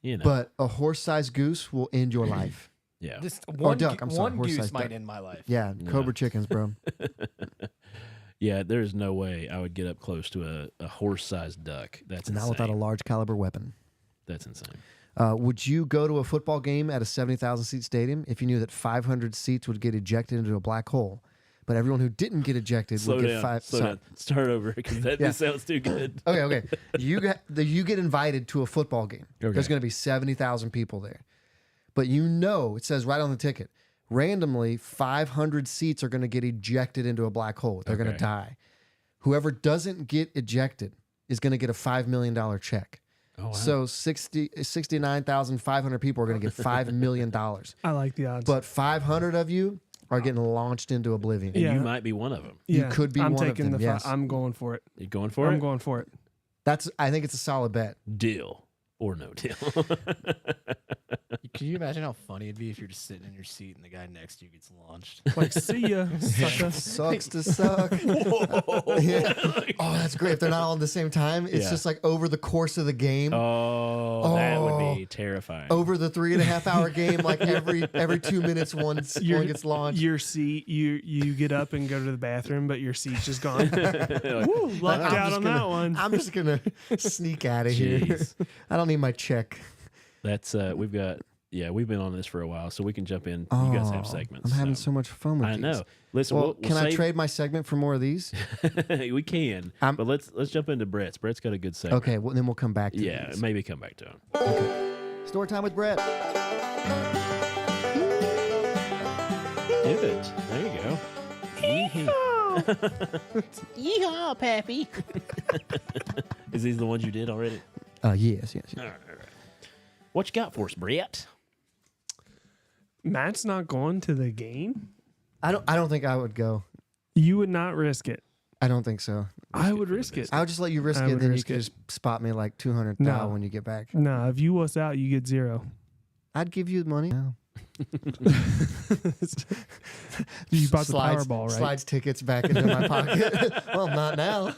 You know. But a horse-sized goose will end your life. yeah. Just Or one, duck, I'm sorry, one goose horse-sized might duck. end my life. Yeah, Cobra chickens, bro. Yeah. There's no way I would get up close to a horse-sized duck. That's Not insane. without a large caliber weapon. That's insane. Would you go to a football game at a 70,000 seat stadium if you knew that 500 seats would get ejected into a black hole, but everyone who didn't get ejected Slow would get down. five? Slow down. Start over because that Yeah. sounds too good. Okay. You get invited to a football game. Okay. There's going to be 70,000 people there, but it says right on the ticket, randomly 500 seats are going to get ejected into a black hole. They're going to Okay. die. Whoever doesn't get ejected is going to get a $5 million check. Oh, wow. So 69,500 people are going to get $5 million. I like the odds. But 500 of you are getting launched into oblivion. and Yeah. you might be one of them. you could be I'm one of taking them, the yes. I'm going for it. You going for I'm it? going for it. I think it's a solid bet. Deal or no deal. Can you imagine how funny it'd be if you're just sitting in your seat and the guy next to you gets launched? Like, see ya, sucker. Sucks to suck. Yeah. Oh, that's great. If they're not all at the same time, it's Yeah. just like over the course of the game. Oh, that would Oh. be terrifying. Over the 3.5 hour game, like every 2 minutes, one gets launched. Your seat, you get up and go to the bathroom, but your seat's just gone. Woo, lucked I'm out just on gonna- that one. I'm just gonna sneak out of here. Jeez. I don't need my check. That's we've been on this for a while, so we can jump in. You guys have Oh, segments. I'm having so much fun with I these. know. Listen, Well, we'll can I save- trade my segment for more of these? we can, I'm- but let's jump into Brett's. Brett's got a good segment. Okay, well, then we'll come back to Yeah, these. maybe come back to him. Story time with Brett. Do it. There you go. Yeehaw, Pappy. Is these the ones you did already? Yes. All right. What you got for us, Brett? Matt's not going to the game. I don't think I would go. You would not risk it. I don't think so. I would risk it. I would just let you risk I it, would then you risk could it. just spot me like 200 No. when you get back. No, if you wuss out, you get 0. I'd give you the money. No. You bought the Slides- Powerball, right? Slides tickets back into my pocket. Well, not now.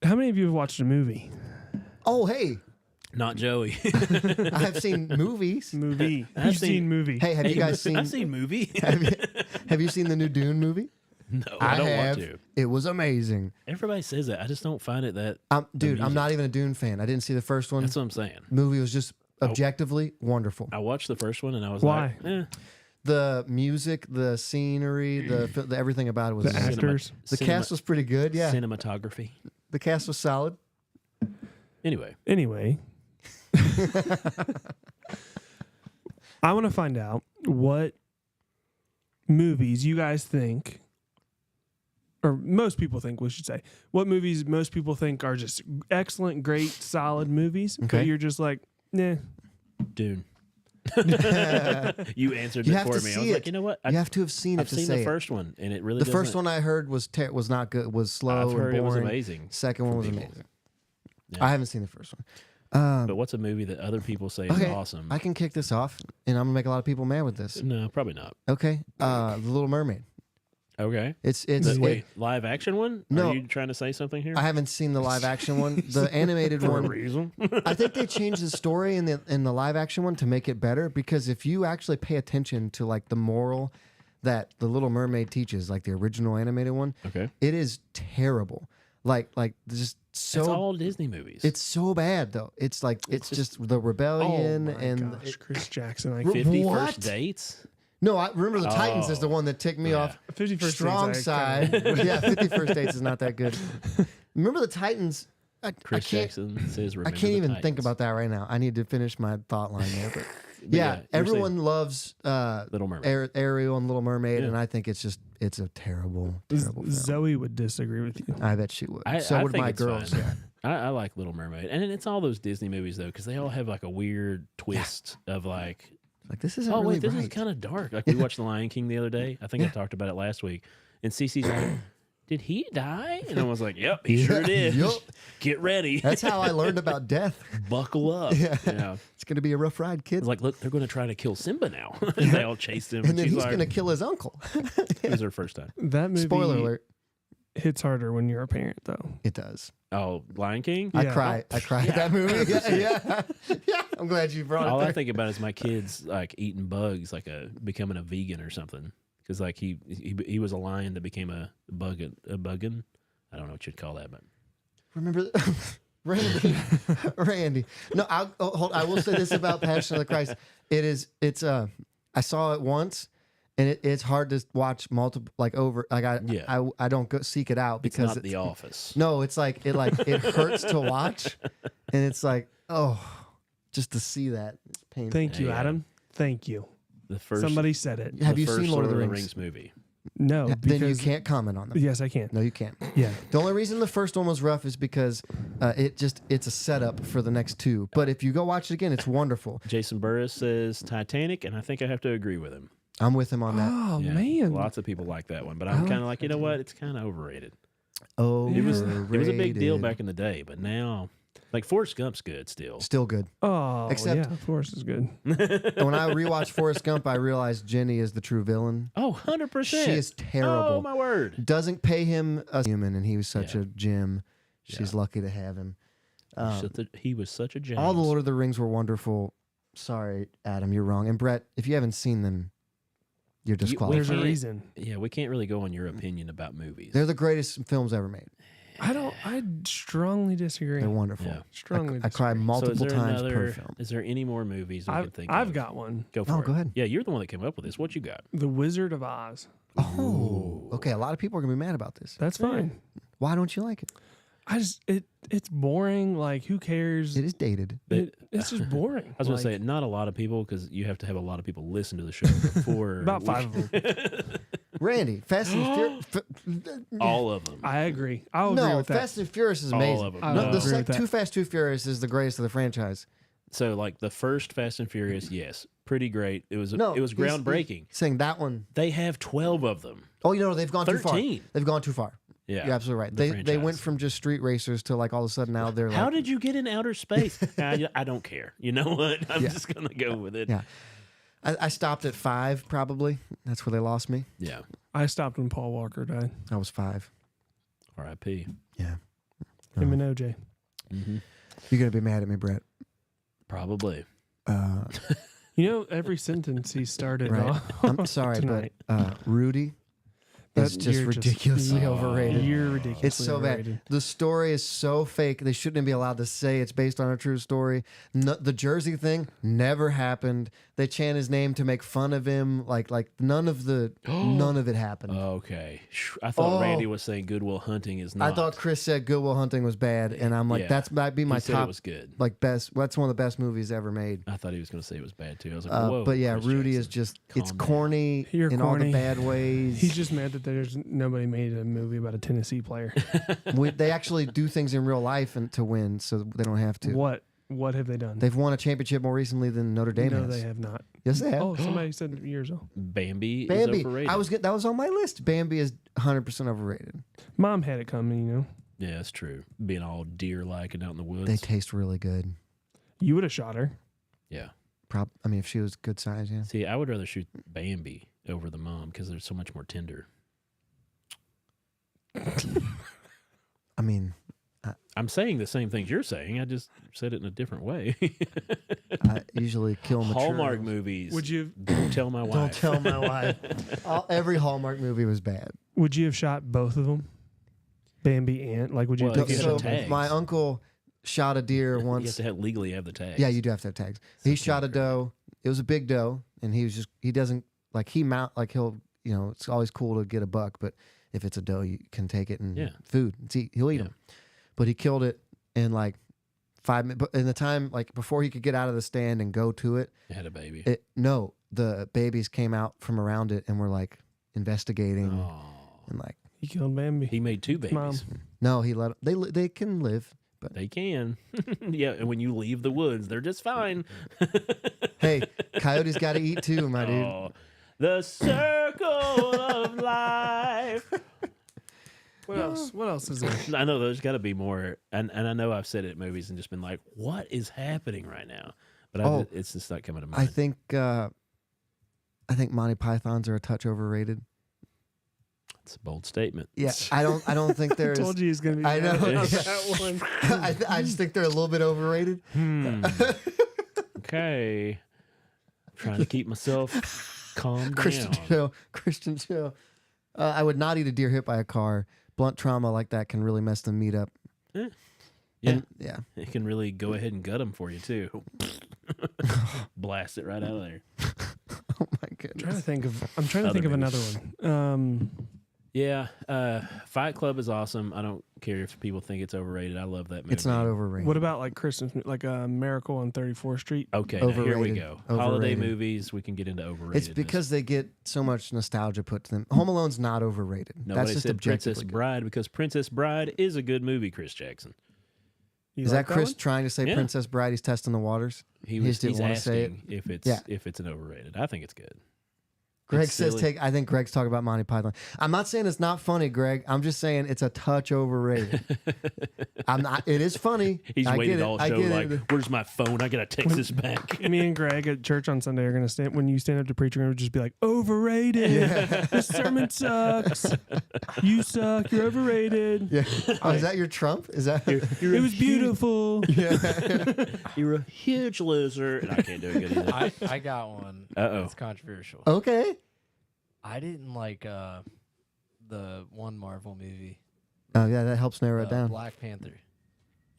How many of you have watched a movie? Oh, hey, Not Joey. I have seen movies. Movie. I've You've seen- seen movie. Hey, have you guys seen? I've seen movie. Have you seen the new Dune movie? No, I don't have. want to. It was amazing. Everybody says that. I just don't find it that. Dude, I'm music. not even a Dune fan. I didn't see the first one. That's what I'm saying. Movie was just objectively wonderful. I watched the first one and I was Why? like, eh. The music, the scenery, the everything about it was The amazing. actors. The cast was pretty good. Yeah, Cinematography. the cast was solid. Anyway, Anyway, I want to find out what movies you guys think, or most people think, we should say, what movies most people think are just excellent, great, solid movies. Okay. But you're just like, nah. Dune. You answered You it have for to me. I see was it. like, you know what? You have to have seen it I've to seen say the it. first one, and it really The first doesn't- one I heard was not good. Was slow I've heard and it was boring. amazing. Second one was people. amazing. Yeah. I haven't seen the first one. But what's a movie that other people say Okay, is awesome? I can kick this off, and I'm gonna make a lot of people mad with this. No, probably not. Okay, The Little Mermaid. Okay. It's Wait, live action one? No. Are you trying to say something here? I haven't seen the live action one. The animated For a one. reason. I think they changed the story in the live action one to make it better, because if you actually pay attention to like the moral that the Little Mermaid teaches, like the original animated one, Okay. it is terrible. Like just so. It's all Disney movies. It's so bad though. It's like it's just the rebellion Oh my and gosh, Chris Jackson. I Ru- 50 What? First Dates. no. I remember the Titans is Oh. the one that ticked me Yeah. off. 51st Strong Dates, side. Yeah, 51st Dates is not that good. Remember the Titans? I Chris can't. Jackson says, I "Remember can't the even think Titans." about that right now. I need to finish my thought line there. But But yeah, you're everyone loves Little Mermaid. Ariel and Little Mermaid, Yeah. and I think it's a terrible film. Zoe would disagree with you. I bet she would. I So would think my it's girls. fine. Yeah. I like Little Mermaid, and it's all those Disney movies though, because they all have like a weird twist of like, Like this isn't oh really wait, this right. is kind of dark. Like we watched The Lion King the other day. I think I talked about it last week, and Cece's like, "Did he die?" And I was like, "Yep, he sure did. Yup. Get ready, That's how I learned about death. buckle up." Yeah. It's gonna be a rough ride, I kids. was like, "Look, they're going to try to kill Simba now." And they all chased him, And then she's he's like, gonna kill his uncle. It was her first time. That movie Spoiler alert. hits harder when you're a parent, though. It does. Oh, Lion King. I Yeah. cry. I cry at that movie. Yeah. Yeah. I'm glad you brought All it I there. think about is my kids like eating bugs, like becoming a vegan or something. Because like he was a lion that became a buggin. I don't know what you'd call that, but Remember, Randy. No, I will say this about Passion of the Christ. I saw it once, and it's hard to watch multiple, like over, like I don't go seek it out it's because not The Office. no, it's like it hurts to watch, and it's like, oh, just to see that, it's painful. Thank you, Yeah. Adam. Thank you. The first Somebody said it. Have the you first seen Lord of the Rings? movie? No, Yeah, then you because can't comment on them. yes, I can. No, you can't. Yeah, The only reason the first one was rough is because it's a setup for the next two. But if you go watch it again, it's wonderful. Jason Burris says Titanic, and I think I have to agree with him. I'm with him on that. Oh Yeah, man, lots of people like that one, but I'm like kind of like, you know what? It's kind of overrated. Oh, It was a big deal back in the day, but now, like Forrest Gump's good still. Still good. Oh, Except- yeah, Forrest is good. And when I rewatched Forrest Gump, I realized Jenny is the true villain. Oh, 100%. She is terrible. Oh my word. Doesn't pay him a human, and he was such Yeah. a gem. She's Yeah. lucky to have him. He was such a gem. All the Lord of the Rings were wonderful. Sorry, Adam, you're wrong. And Brett, if you haven't seen them, you're we disqualified. There's a can't- reason. Yeah, we can't really go on your opinion about movies. They're the greatest films ever made. I strongly disagree. They're wonderful. Yeah. Strongly I cry disagree. multiple so is there times per another- film. Is there any more movies we can think of? I've got one. Go for Oh, it. go ahead. Yeah, you're the one that came up with this. What you got? The Wizard of Oz. Oh, okay. A lot of people are gonna be mad about this. That's fine. Why don't you like it? It's boring. Like, who cares? It is dated. It's just boring. I was going to say, not a lot of people, because you have to have a lot of people listen to the show before. About 5 of them. Randy, Fast and Furious. All of them. I agree. I'll agree No, with that. Fast and Furious is All amazing. of them. I No, will the agree with that. Too Fast, Too Furious is the greatest of the franchise. So like the first Fast and Furious, yes, pretty great. It was No, it was he's groundbreaking. saying that one. They have 12 of them. Oh, you know they've gone too far. 13. They've gone too far. Yeah, You're absolutely right. the They franchise. went from just street racers to like all of a sudden now they're How like. did you get in outer space? I don't care. You know what? I'm Yeah. just gonna go with it. Yeah. I stopped at 5 probably. That's where they lost me. Yeah. I stopped when Paul Walker died. I was 5. R.I.P. Yeah. Him and OJ. Mm-hmm. You're gonna be mad at me, Brett. Probably. You know, every sentence he started Right. off. I'm sorry, Tonight. but Rudy is That- just you're ridiculously Oh. overrated. You're ridiculously It's so overrated. bad. The story is so fake. They shouldn't be allowed to say it's based on a true story. No, the Jersey thing never happened. They chant his name to make fun of him. Like none of it happened. Okay. I thought Oh. Randy was saying Goodwill Hunting is not. I thought Chris said Good Will Hunting was bad, and I'm like, Yeah. that's might be my he said top it was good. like best. That's one of the best movies ever made. I thought he was going to say it was bad too. I was like, whoa. But yeah, Chris Rudy is Jackson. just it's Calm down. corny You're in all the corny. bad ways. He's just mad that there's nobody made a movie about a Tennessee player. They actually do things in real life and to win, so they don't have to. What have they done? They've won a championship more recently than Notre Dame No, has. they have not. Yes, they have. Oh, somebody said years old. Bambi, Bambi. is overrated. That was on my list. Bambi is 100% overrated. Mom had it coming, you know. Yeah, that's true. Being all deer-like and out in the woods. They taste really good. You would have shot her. Yeah. I mean, if she was good size, yeah. See, I would rather shoot Bambi over the mom because they're so much more tender. I mean, I'm saying the same things you're saying. I just said it in a different way. I usually kill mature. Hallmark movies. Would you Don't tell my wife. Don't tell my wife. Every Hallmark movie was bad. would you have shot both of them? Bambi and would you Well, have you taken have So the tags. my uncle shot a deer You have once. to legally have the tags. Yeah, you do have to have tags. He shot a doe. It was a big doe, and he doesn't he'll it's always cool to get a buck, but if it's a doe, you can take it and Yeah. food. He'll eat Yeah. them. But he killed it in like 5 minutes. But in the time before he could get out of the stand and go to it, It had a baby. the babies came out from around it and were like investigating Oh. and like He killed Bambi. He made 2 babies. Mom. no, he let them. They can live. But They can. Yeah, and when you leave the woods, they're just fine. hey, coyotes got to eat too, my dude. Oh, the circle of life. What else? What else is there? I know there's got to be more, and I know I've said it at movies and just been like, "What is happening right now?" But it's just not coming to mind. I think Monty Pythons are a touch overrated. It's a bold statement. Yeah, I don't think I there's. told you he's gonna be. I know. mad about Yeah. that one. I just think they're a little bit overrated. Okay, trying to keep myself calm Christian down. show. Christian show. I would not eat a deer hit by a car. Blunt trauma like that can really mess the meat up. Yeah, And, yeah. it can really go ahead and gut them for you too. Blast it right out of there. Oh my goodness. I'm trying to Other think of another movies. one. Yeah, Fight Club is awesome. I don't care if people think it's overrated. I love that movie. It's not overrated. What about like Christmas, like Miracle on 34th Street? Okay, now here we Overrated. go. Holiday Overrated. movies, we can get into overrated. It's because they get so much nostalgia put to them. Home Alone's not overrated. nobody That's just said Princess objectively good. Bride because Princess Bride is a good movie. Chris Jackson. You Is like that Chris one? trying to say Yeah. Princess Bride? He's testing the waters. He just didn't he's wanna say it. asking if it's Yeah. if it's an overrated. I think it's good. Greg It's says silly. I think Greg's talking about Monty Python. I'm not saying it's not funny, Greg. I'm just saying it's a touch overrated. I'm not. It is funny. He's I waited get it. all I show get like, it. "Where's my phone? I gotta text this back." Me and Greg at church on Sunday are gonna stand when you stand up to preach. We're gonna just be like, overrated. This sermon sucks. You suck. You're overrated. Yeah. Oh, is that your Trump? Is that? It was beautiful. You're a huge loser, and I can't do it good either. I got one. Uh-oh. It's controversial. Okay. I didn't like the one Marvel movie, Oh yeah, that helps narrow it down. Black Panther.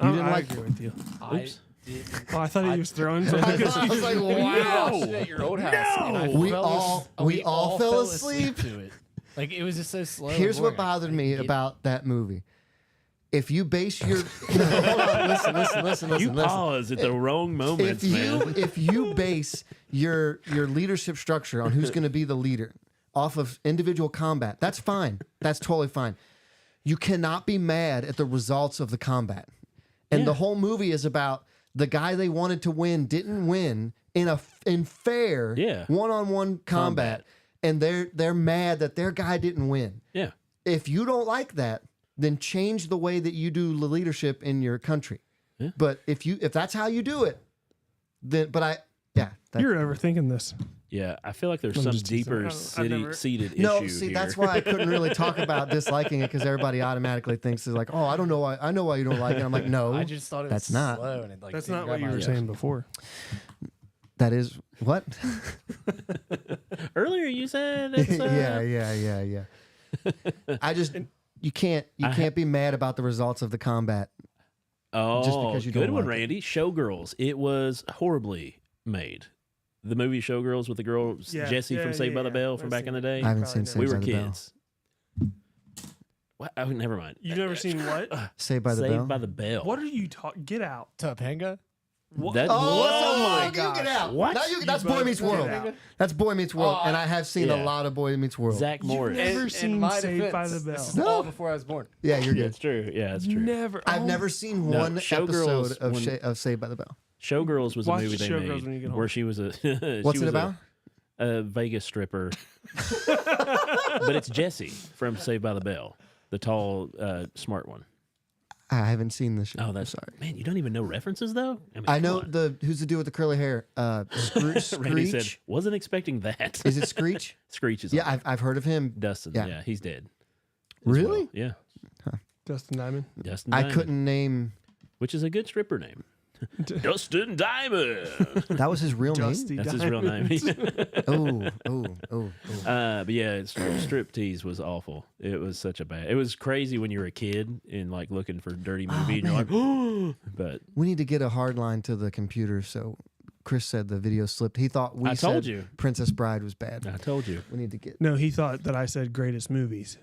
You didn't I like- agree with you. I Oops. didn't. Oh, I thought he was throwing I something. was like, We wow. watched it at your old house. and I We fell all- as- we all fell asleep. to it. Like it was just so slow. and Here's what boring. bothered I me get- about that movie. If you base your no, hold on, listen. You pause at the wrong moments, man. If you base your leadership structure on who's going to be the leader, off of individual combat. That's fine. That's totally fine. You cannot be mad at the results of the combat. And the whole movie is about the guy they wanted to win didn't win in fair one-on-one combat. And they're mad that their guy didn't win. Yeah. If you don't like that, then change the way that you do the leadership in your country. Yeah. But if that's how you do it, then You're overthinking this. Yeah, I feel like there's I'm some just teasing. deeper I've never- seated issue no, see, here. that's why I couldn't really talk about disliking it because everybody automatically thinks it's like, oh, I don't know why. I know why you don't like it. I'm like, no, I just thought it was that's not. slow and it like That's didn't not grab what you my were attention. saying before. That is what? Earlier you said it's, yeah. I just you can't be mad about the results of the combat. Oh, just because you good don't one, like it. Randy. Showgirls. It was horribly made. The movie Showgirls with the girl Jessie from Saved by the Bell from back in the day. I haven't seen We Saved were by the Bell. kids. What? Oh, never mind. You've never seen what? Saved by the Saved Bell. by the Bell. What are you talking? Get out. Topanga? What? That, Oh, my you God. get out. What? Now that's You Boy both Meets get World. out. That's Boy Meets World, Oh, and I have seen yeah. a lot of Boy Meets World. Zach Morris. never seen my Saved by defense, the This is Bell. all before I was born. Yeah, you're Yeah, good. it's true. Yeah, it's true. Never. I've oh, never seen No, one Showgirls, episode when- of Saved by the Bell. Showgirls was Watch a movie they Showgirls when you made get home. where she was a she What's was it about? A Vegas stripper. But it's Jessie from Saved by the Bell, the tall, smart one. I haven't seen this show. Oh, that's sorry. Man, you don't even know references though. mean, I come know on. who's the dude with the curly hair? Randy said, Screech. wasn't expecting that. Is it Screech? Screech is Yeah, on it. I've heard of him. Dustin. yeah. Yeah. He's dead. as Really? well. Yeah. Dustin Diamond. Dustin I Diamond, couldn't name. which is a good stripper name. Dustin Diamond. That was his real Dusty That's his real name. name. Oh. But yeah, striptease was awful. It was such a bad. It was crazy when you were a kid and like looking for a dirty movie, and you're like, oh. But We need to get a hard line to the computer. So Chris said the video slipped. He thought we I said told you. Princess Bride was bad. I told you. We need to get. No, he thought that I said greatest movies.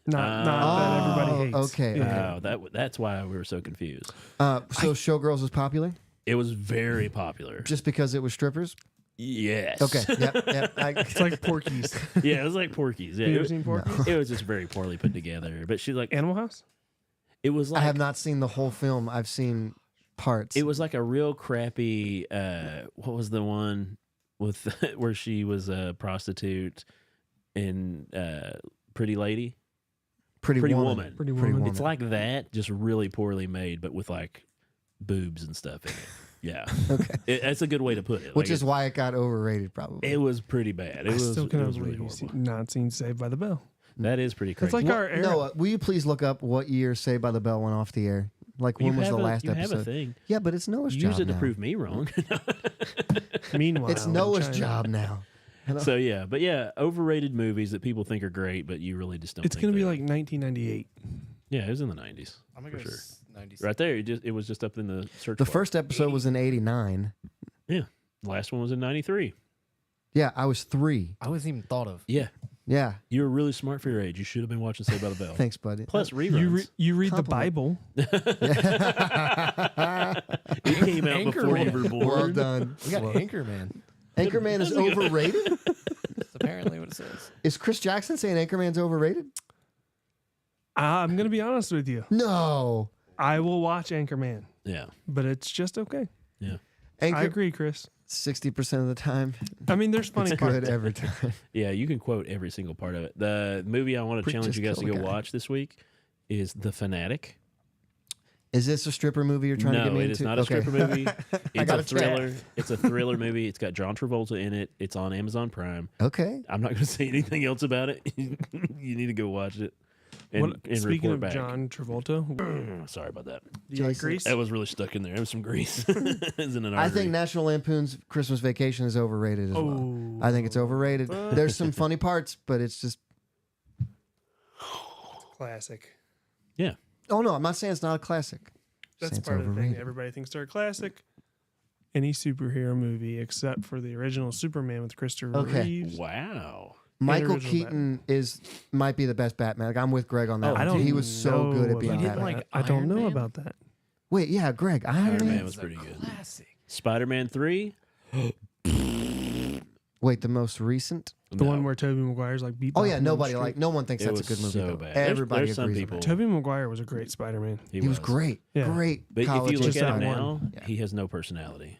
Not that everybody hates. okay, Yeah. Oh, that's why we were so confused. So Showgirls was popular It was very popular. just because it was strippers. Yes. Okay, yep. It's like Porky's. Yeah, it was like Porky's. Yeah, Have you ever it, seen Porky's? it was just very poorly put together. But she's like, Animal House? it was I like have not seen the whole film. I've seen parts. it was like a real crappy. What was the one with where she was a prostitute in Pretty Lady? Pretty Pretty Woman. Woman. Pretty Woman. It's like that, just really poorly made, but with like boobs and stuff in it. Yeah. Okay. That's a good way to put it. Which Like, is why it got overrated, probably. it was pretty bad. It I was, still it cannot was really believe you've horrible. not seen Saved by the Bell. That is pretty crazy. It's like Well, our era. Noah, will you please look up what year Saved by the Bell went off the air? Like, when You was the have a- last you episode? have a thing. Yeah, but it's Noah's Use job it to now. prove me wrong. Meanwhile, It's in Noah's China. job now. So yeah, but yeah, overrated movies that people think are great, but you really just don't. It's think going to be they are. like 1998. Yeah, it was in the 90s. I'm gonna For go sure. 96. Right there, it was just up in the search. The bar. first episode was in 89. Yeah, last one was in 93. Yeah, I was 3. I wasn't even thought of. Yeah, Yeah. you were really smart for your age. You should have been watching Saved by the Bell. Thanks, buddy. Plus reruns. You read the Compliment. Bible. It came out before you were born. Well done. We got Anchorman. Anchorman is overrated? That's apparently what it says. Is Chris Jackson saying Anchorman's overrated? I'm going to be honest with you. No. I will watch Anchorman, Yeah, but it's just okay. yeah, I Anchor agree, Chris. 60% of the time. I mean, there's funny It's parts. good every time. yeah. You can quote every single part of it. The movie I want to challenge you guys to Just go kill a guy. watch this week is The Fanatic. Is this a stripper movie you're trying to get me No, into? it is not a Okay. stripper movie. It's gotta a thriller. It's a thriller movie. It's got John Travolta in it. It's on Amazon Prime. Okay. I'm not going to say anything else about it. You need to go watch it and Speaking report of back. John Travolta, Sorry about that. do you like Jason. Grease? That was really stuck in there. It was some grease. Isn't an I artery. think National Lampoon's Christmas Vacation is overrated as well. I think it's overrated. There's some funny parts, but it's just. Classic. Yeah. Oh no, I'm not saying it's not a classic. That's Saying it's part of the thing. overrated. Everybody thinks they're a classic. Any superhero movie except for the original Superman with Christopher Okay. Reeves. Wow. Michael original Keaton might be the best Batman. Like, I'm with Greg on that. Oh, one. I don't. He was so know good at being about didn't Batman. like that. I don't Iron know Man? about that. Wait, yeah, Greg. Iron Iron Man. Man was pretty good. Classic. Spider-Man 3. Wait, the most recent? The one where Tobey Maguire's like beat. Oh yeah, nobody like no one thinks It that's a was good movie. so though. bad. Everybody There's some agrees people- on that. Tobey Maguire was a great Spider-Man. He was great, Yeah. great. But if college you look Just at that him one. now, Yeah. he has no personality.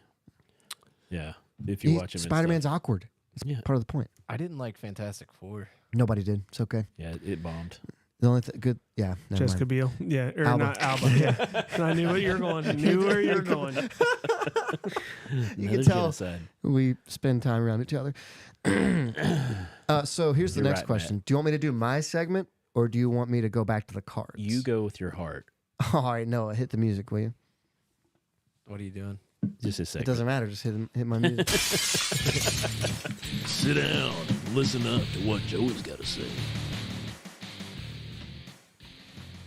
Yeah. If you watch him, Spider-Man's awkward. It's Yeah. part of the point. I didn't like Fantastic Four. Nobody did. It's okay. yeah, it bombed. The only good, yeah. Never Jessica mind. Biel. Yeah, or Alba. not Alba. Yeah, I knew what you were going. Knew where you were going. You Another can tell genocide. we spend time around each other. So here's the You're next right, question: Matt. do you want me to do my segment, or do you want me to go back to the cards? You go with your heart. All right, Noah, hit the music, will you? What are you doing? Just a It second. doesn't matter. Just hit my music. Sit down. Listen up to what Joey's got to say.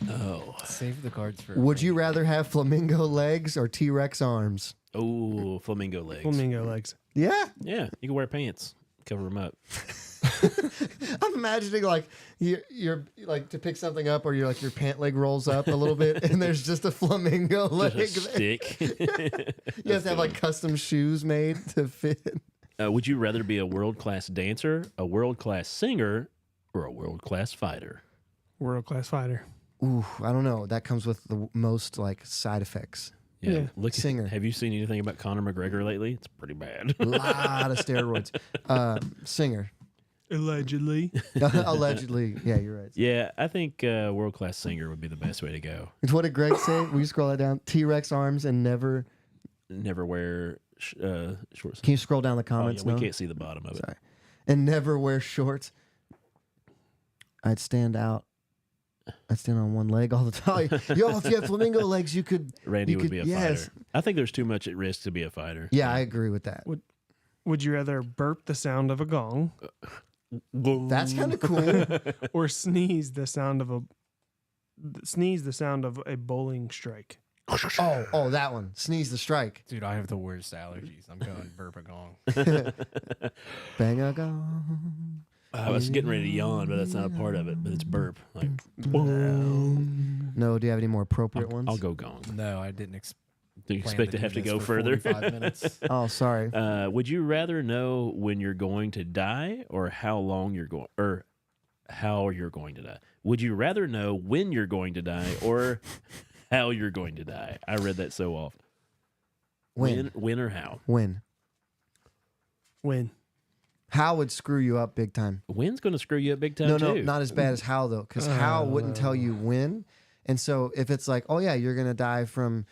Oh. Save the cards for. Would you rather have flamingo legs or T-Rex arms? Oh, flamingo legs. Flamingo legs. Yeah, Yeah, you can wear pants. Cover them up. I'm imagining like you're like to pick something up, or you're like your pant leg rolls up a little bit, and there's just a flamingo leg. Just a there. stick. You have to have like custom shoes made to fit. Would you rather be a world-class dancer, a world-class singer, or a world-class fighter? World class fighter. Ooh, I don't know. That comes with the most like side effects. Yeah. Look, Singer. Have you seen anything about Conor McGregor lately? It's pretty bad. A lot of steroids. Singer. Allegedly. Allegedly. Yeah, you're right. Yeah, I think world-class singer would be the best way to go. What did Greg say? Will you scroll that down? T-Rex arms and never. Never wear shorts. Can you scroll down the Oh, comments? yeah, we Noah? can't see the bottom of it. Sorry. And never wear shorts. I'd stand out. I'd stand on one leg all the time. Yo, if you had flamingo legs, you could. Randy you would could, be a yes. fighter. I think there's too much at risk to be a fighter. Yeah, I agree with that. Would you rather burp the sound of a gong That's kind of cool. or sneeze the sound of a bowling strike? Oh, that one. Sneeze the strike. Dude, I have the worst allergies. I'm going burp a gong. Bang a gong. I was getting ready to yawn, but that's not a part of it. But it's burp. Like, No, do you have any more appropriate ones? I'll go gong. No, I didn't Do you plan expect to do have to this go for further? 45 minutes. Oh, sorry. Would you rather know when you're going to die or how long you're going or how you're going to die? Would you rather know when you're going to die or how you're going to die? I read that so often. When or how? When? When? How would screw you up big time. When's going to screw you up big time No, too. not as bad as how though, because how wouldn't tell you when. And so if it's like, oh yeah, you're gonna die from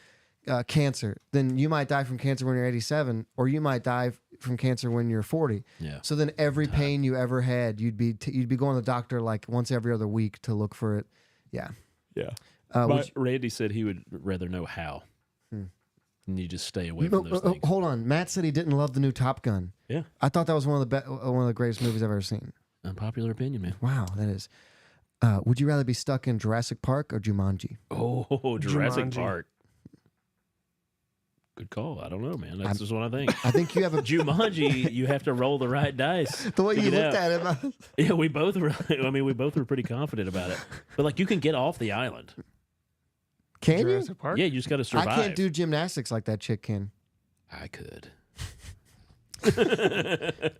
cancer, then you might die from cancer when you're 87, or you might die from cancer when you're 40. Yeah. So then every pain you ever had, you'd be going to the doctor like once every other week to look for it. Yeah. Yeah. Would But Randy said he would rather know how. And you just stay away from those things. hold on. Matt said he didn't love the new Top Gun. Yeah. I thought that was one of the greatest movies I've ever seen. Unpopular opinion, man. Wow, that is. Would you rather be stuck in Jurassic Park or Jumanji? Oh, Jurassic Jumanji. Park. Good call. I don't know, man. That's just what I think. I think you have a. Jumanji, you have to roll the right dice. The way to you get looked out. at him, Yeah, we both were. I mean, we both were pretty confident about it. But like, you can get off the island. can you? Jurassic Park? Yeah, you just got to survive. I can't do gymnastics like that chick can. I could.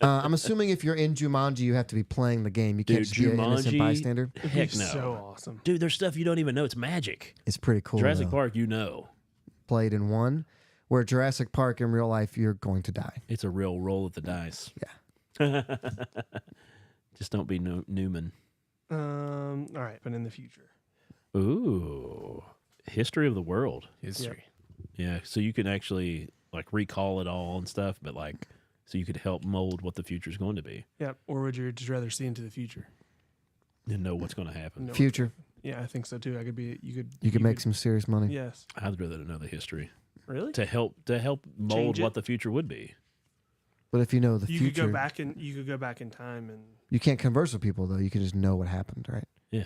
I'm assuming if you're in Jumanji, you have to be playing the game. You can't Dude, just be an innocent Jumanji- bystander. Heck no. So awesome. Dude, there's stuff you don't even know. It's magic. It's pretty cool. Jurassic though. Park, you know. Played in one, where Jurassic Park in real life, you're going to die. It's a real roll of the dice. Yeah. Just don't be Newman. All right, but in the future. Ooh. History of the world. History. Yeah, so you can actually like recall it all and stuff, but like so you could help mold what the future's going to be Yeah. Or would you just rather see into the future? and know what's going to happen. No. Future, Yeah, I think so too. I could be. you could make some serious money. Yes. I'd rather know the history Really? to help mold Change it? what the future would be. But if you know the You future, could go back and you could go back in time and you can't converse with people though. You can just know what happened, right? Yeah.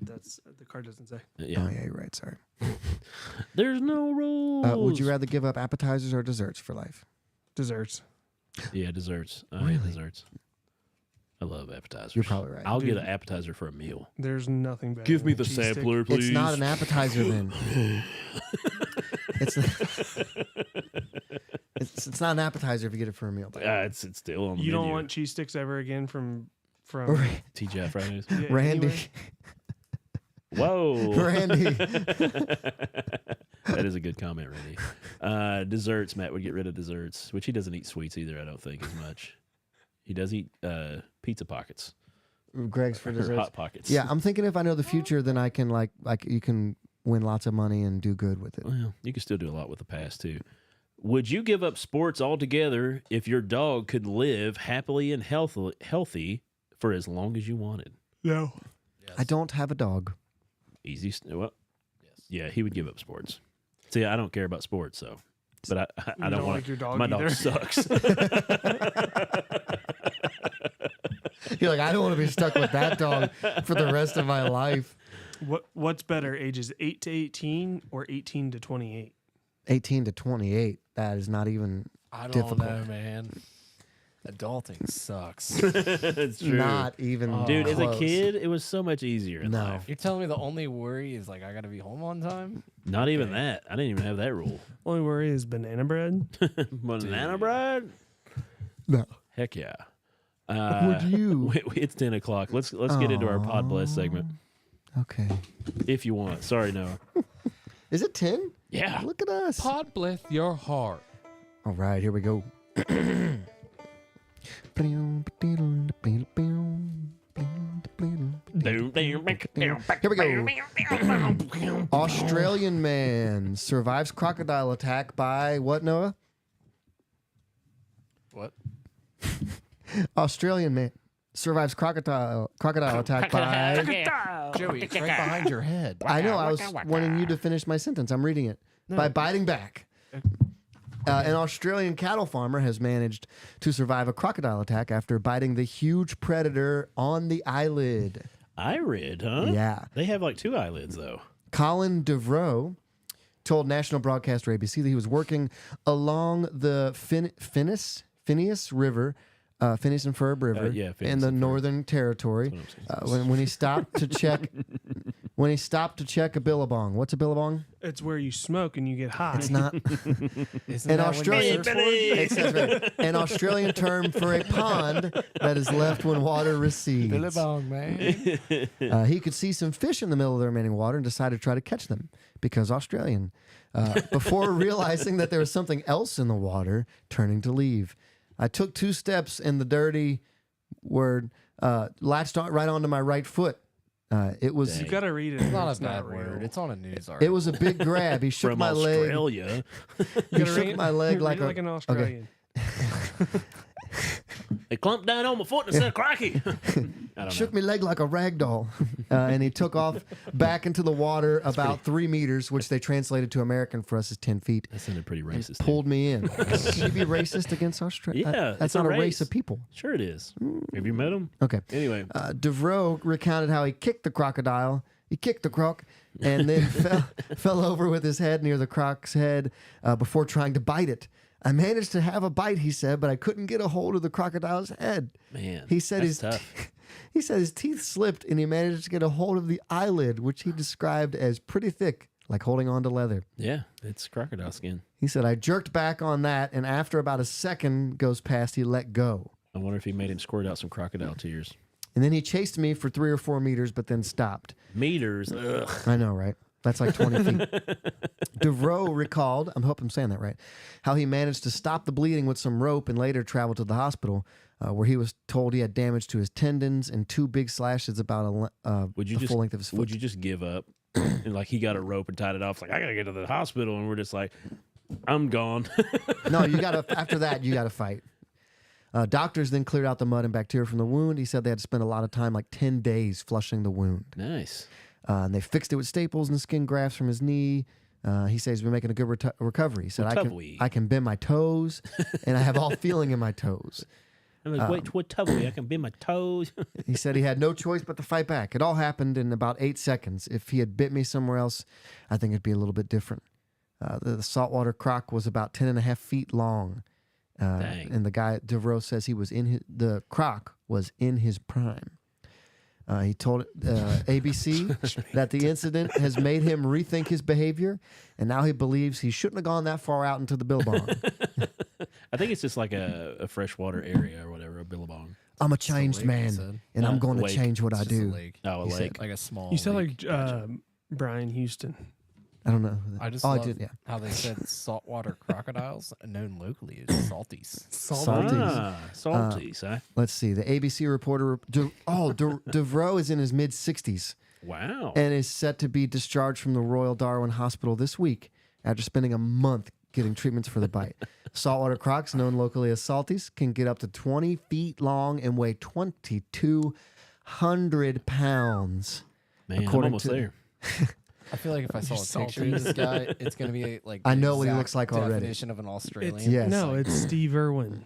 that's the card doesn't say. Yeah. Oh yeah, you're right. Sorry. There's no rules. Would you rather give up appetizers or desserts for life? Desserts. Yeah, desserts. I Really? hate desserts. I love appetizers. You're probably right. I'll Dude. get an appetizer for a meal. There's nothing better. Give me than the a cheese stick. sampler, please. It's not an appetizer then. It's not an appetizer if you get it for a meal. It's still on the You don't menu. want cheese sticks ever again from TGI Fridays. yeah, Randy. anywhere? Whoa. Randy. That is a good comment, Randy. Desserts. Matt would get rid of desserts, which he doesn't eat sweets either, I don't think, as much. He does eat pizza pockets. Greg's for Or desserts. Hot Pockets. Yeah, I'm thinking if I know the future, then I can like you can win lots of money and do good with it. Well, you can still do a lot with the past, too. Would you give up sports altogether if your dog could live happily and healthy for as long as you wanted? No. Yes. I don't have a dog. Easy. Well, Yes. yeah, he would give up sports. See, I don't care about sports, so. But I You don't want like your dog my either? dog sucks. You're like, I don't want to be stuck with that dog for the rest of my life. What's better, ages 8 to 18 or 18 to 28? 18 to 28. That is not even I don't difficult. know, man. Adulting sucks. It's true. not even Dude, as a close. kid, it was so much easier in No. life. You're telling me the only worry is like I got to be home on time? Not even that. I didn't even have that rule. Only worry is banana bread. Banana bread? No. Heck yeah. Would you? It's 10 o'clock. Let's get into our Pod Bless segment Okay. if you want. Sorry, Noah. Is it 10? Yeah. Look at us. Pod bless your heart. All right, here we go. Here we go. Australian man survives crocodile attack by what, Noah? What? Australian man survives crocodile attack by. Joey, it's right behind your head. I know. I was wanting you to finish my sentence. I'm reading it. By biting back. An Australian cattle farmer has managed to survive a crocodile attack after biting the huge predator on the eyelid. Irid, huh? Yeah. They have like 2 eyelids, though. Colin Devereaux told national broadcaster ABC that he was working along the Phineas River, Phineas and Ferb River, yeah, Phineas in the and Ferb. Northern Territory. When he stopped to check, a billabong. What's a billabong? It's where you smoke and you get high. It's not Isn't an that when you Australian. search for it? It says right, an Australian term for a pond that is left when water recedes. Billabong, man. He could see some fish in the middle of the remaining water and decided to try to catch them because Australian. Before realizing that there was something else in the water, turning to leave. I took 2 steps and the dirty word latched right onto my right foot. It was You gotta read it. It's not It's a bad real. word. It's on a news article. it was a big grab. He shook From my leg. Australia. You He gotta shook read- my leg read like it a like an Australian. They clumped down on my foot and said, "Cracky." I don't Shook know. me leg like a rag doll. And he took off back into the water about 3 meters, which they translated to American for us as 10 feet. That sounded pretty racist. dude. Pulled me in. Can you be racist against Australia? Yeah, That's it's a not a race race. of people. Sure, it is. Have you met them? Okay. Anyway, Devereaux recounted how he kicked the crocodile. He kicked the croc and then fell over with his head near the croc's head before trying to bite it. I managed to have a bite, he said, but I couldn't get a hold of the crocodile's head. man, He said that's tough. he said his teeth slipped and he managed to get a hold of the eyelid, which he described as pretty thick, like holding on to leather. Yeah, it's crocodile skin. He said, I jerked back on that, and after about a second goes past, he let go. I wonder if he made him squirt out some crocodile tears. And then he chased me for 3 or 4 meters, but then stopped. Meters. Ugh. I know, right? That's like 20 feet. Devereaux recalled, I hope I'm saying that right, how he managed to stop the bleeding with some rope and later traveled to the hospital where he was told he had damage to his tendons and 2 big slashes about the full length of his foot. Would you just give up? And like he got a rope and tied it off. It's like, I gotta get to the hospital, and we're just like, I'm gone. No, you got to, after that, you got to fight. Doctors then cleared out the mud and bacteria from the wound. He said they had to spend a lot of time, like 10 days, flushing the wound. Nice. And they fixed it with staples and skin grafts from his knee. He says he's been making a good recovery. He said, I can bend my toes, and I have all feeling in my toes. I'm like, wait, what tubby? I can bend my toes. He said he had no choice but to fight back. It all happened in about 8 seconds. If he had bit me somewhere else, I think it'd be a little bit different. The saltwater croc was about 10.5 feet long. Dang. And the guy, Devereaux, says the croc was in his prime. He told ABC that the incident has made him rethink his behavior, and now he believes he shouldn't have gone that far out into the billabong. I think it's just like a freshwater area or whatever, a billabong. I'm a It's a changed lake, he man, said. and I'm going to Lake. change what It's I just a do. lake. Oh, a He said- lake. Like a small You sound lake. like Gotcha. Brian Houston. I don't know. who that- I just oh, I love did. Yeah. how they said saltwater crocodiles, known locally as salties. Salties. Salties, huh? Let's see. The ABC reporter. DeVreaux is in his mid 60s Wow. and is set to be discharged from the Royal Darwin Hospital this week after spending a month getting treatments for the bite. Saltwater crocs, known locally as salties, can get up to 20 feet long and weigh 2,200 pounds. Man, I'm according almost to- there. I feel like if I saw a You're picture of this guy, it's going to be like I the know what he exact looks like already. definition of an Australian. Yes. No, it's Steve Irwin.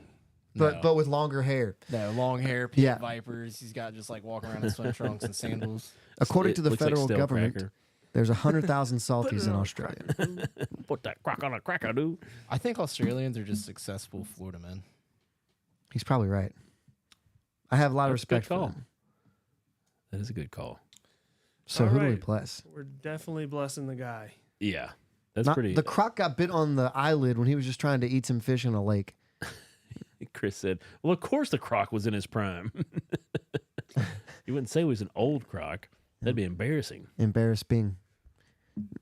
But with longer hair. No, long hair, pit Yeah. vipers. He's got just like walking around in swim trunks and sandals. According to the Looks like federal stale government, cracker. there's 100,000 salties in Australia. Put that crack on a cracker, dude. I think Australians are just successful Florida men. He's probably right. I have a lot of That's a good respect for call. him. That is a good call. So All who do we right. bless? We're definitely blessing the guy. Yeah. That's Not- pretty. The croc got bit on the eyelid when he was just trying to eat some fish in a lake. Chris said, well, of course the croc was in his prime. You wouldn't say he was an old croc. That'd be embarrassing. Embarrassing.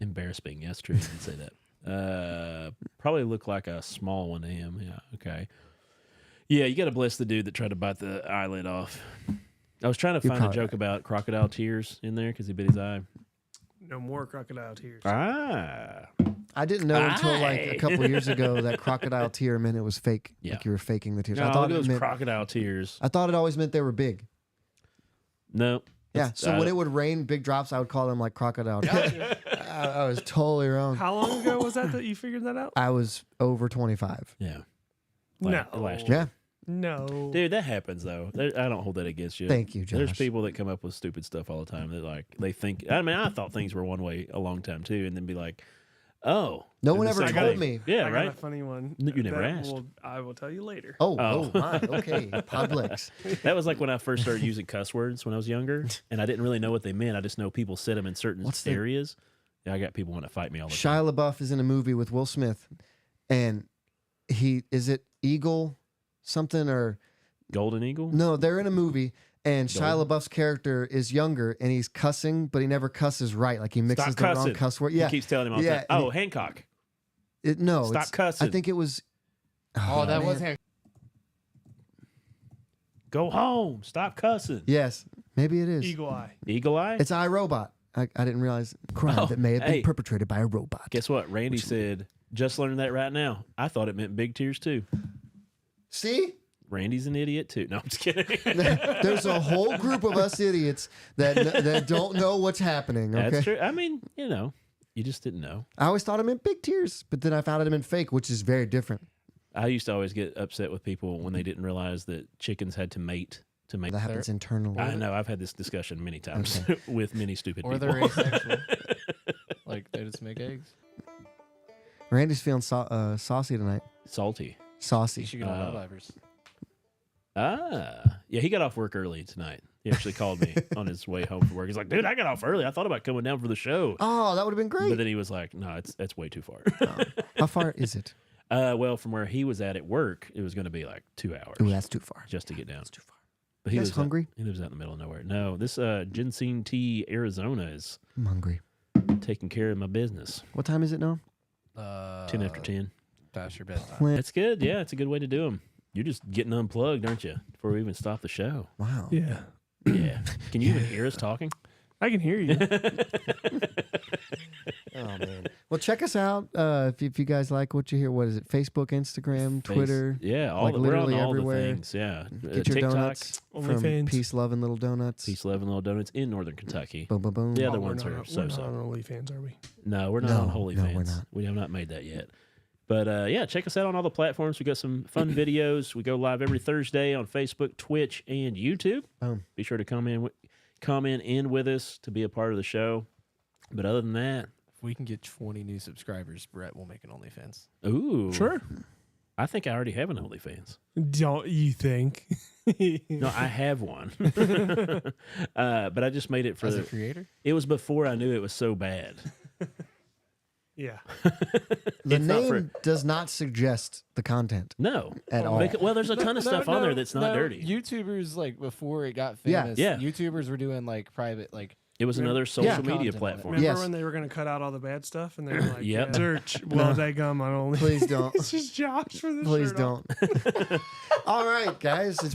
Embarrassing. Yes, true. You can say that. Probably look like a small one to him. Yeah. Okay. Yeah, you got to bless the dude that tried to bite the eyelid off. I was trying to You're find a probably joke about crocodile tears in there because he bit his eye. No more crocodile tears. Ah. I didn't know until like a Aye. couple of years ago that crocodile tear meant it was fake. Yeah. Like you were faking the tears. No, I thought those it meant. crocodile tears. I thought it always meant they were big. No. Yeah. That's- So when it would rain big drops, I would call them like crocodile. I was totally wrong. How long ago was that you figured that out? I was over 25. Yeah. No. Last year. Yeah. No. Dude, that happens though. I don't hold that against you. Thank you, Josh. There's people that come up with stupid stuff all the time that like they think. I mean, I thought things were one way a long time too, and then be like, "Oh, No they're one the ever same told thing. me. Yeah, I got right. a funny one. You never that asked. I will tell you later. Oh, Oh. my. Okay. Podlex. That was like when I first started using cuss words when I was younger, and I didn't really know what they meant. I just know people said them in certain What's the- areas. Yeah, I got people want to fight me all the time. Shia LaBeouf is in a movie with Will Smith, and is it Eagle something or Golden Eagle. no? They're in a movie, and Shia Golden? LaBeouf's character is younger, and he's cussing, but he never cusses right. Like he mixes Stop the wrong cussing. cuss word. He Yeah, keeps telling him all the Yeah, time. and Oh, Hancock, no, stop it's, cussing. I think it was. Oh, that man. was him. Go home. Stop cussing. Yes, maybe it is. Eagle Eye. Eagle Eye. It's iRobot. I didn't realize crime Oh, that may have been hey. perpetrated by a robot. Guess what? Randy said, just learned that right now. I thought it meant big tears too. See, Randy's an idiot too. No, I'm just kidding. there's a whole group of us idiots that don't know what's happening. Okay, That's true. I mean, you just didn't know. I always thought it meant big tears, but then I found it meant fake, which is very different. I used to always get upset with people when they didn't realize that chickens had to mate to make. That happens internally. I know. I've had this discussion many times with many stupid Or people. they're asexual. Like they just make eggs. Randy's feeling saucy tonight. Salty. You Saucy. should get on Helldivers. Yeah, he got off work early tonight. He actually called me on his way home from work. He's like, dude, I got off early. I thought about coming down for the show. Oh, that would have been But great. then he was like, no, that's way too far. How far is it? Well, from where he was at work, it was going to be like 2 hours Ooh, that's too far. just to get down. That's too far. But You guys lives hungry? He lives out in the middle of nowhere. No, this Ginseng Tea, Arizona is I'm hungry. taking care of my business. What time is it now? 10 after 10. Past your bedtime. Plant. That's good. Yeah, it's a good way to do them. You're just getting unplugged, aren't you? Before we even stop the show. Wow. Yeah. Yeah. Can you even hear us talking? I can hear you. Oh man. Well, check us out if you guys like what you hear. What is it? Facebook, Instagram, Twitter. Yeah, all like we're on literally all everywhere. the things. Yeah. Get your TikTok, donuts from OnlyFans. Peace, Love, and Little Donuts. Peace, Love, and Little Donuts in Northern Kentucky. Boom, boom, boom. Yeah, the We're ones not- are we're so-so. not on OnlyFans, are we? No, we're not No, on Holy no, Fans. we're not. We have not made that yet. But yeah, check us out on all the platforms. We got some fun videos. We go live every Thursday on Facebook, Twitch, and YouTube. Boom. Be sure to comment in with us to be a part of the show. But other than that, If we can get 20 new subscribers, Brett will make an OnlyFans. ooh, Sure. I think I already have an OnlyFans. Don't you think? No, I have one, but I just made it for As a the. creator? It was before I knew it was so bad. Yeah. The It's not for- name does not suggest the content No. at all. Well, there's a ton of stuff on there that's not dirty. YouTubers, like, before it got Yeah. famous, Yeah. YouTubers were doing, like, private, like, It was another social Yeah. media Content on it. platform. Remember Yes. when they were going to cut out all the bad stuff and they were like, Yep. search, well, they gum on only. Please don't. It's just Josh for the Please shirt off. don't. All right, guys. It's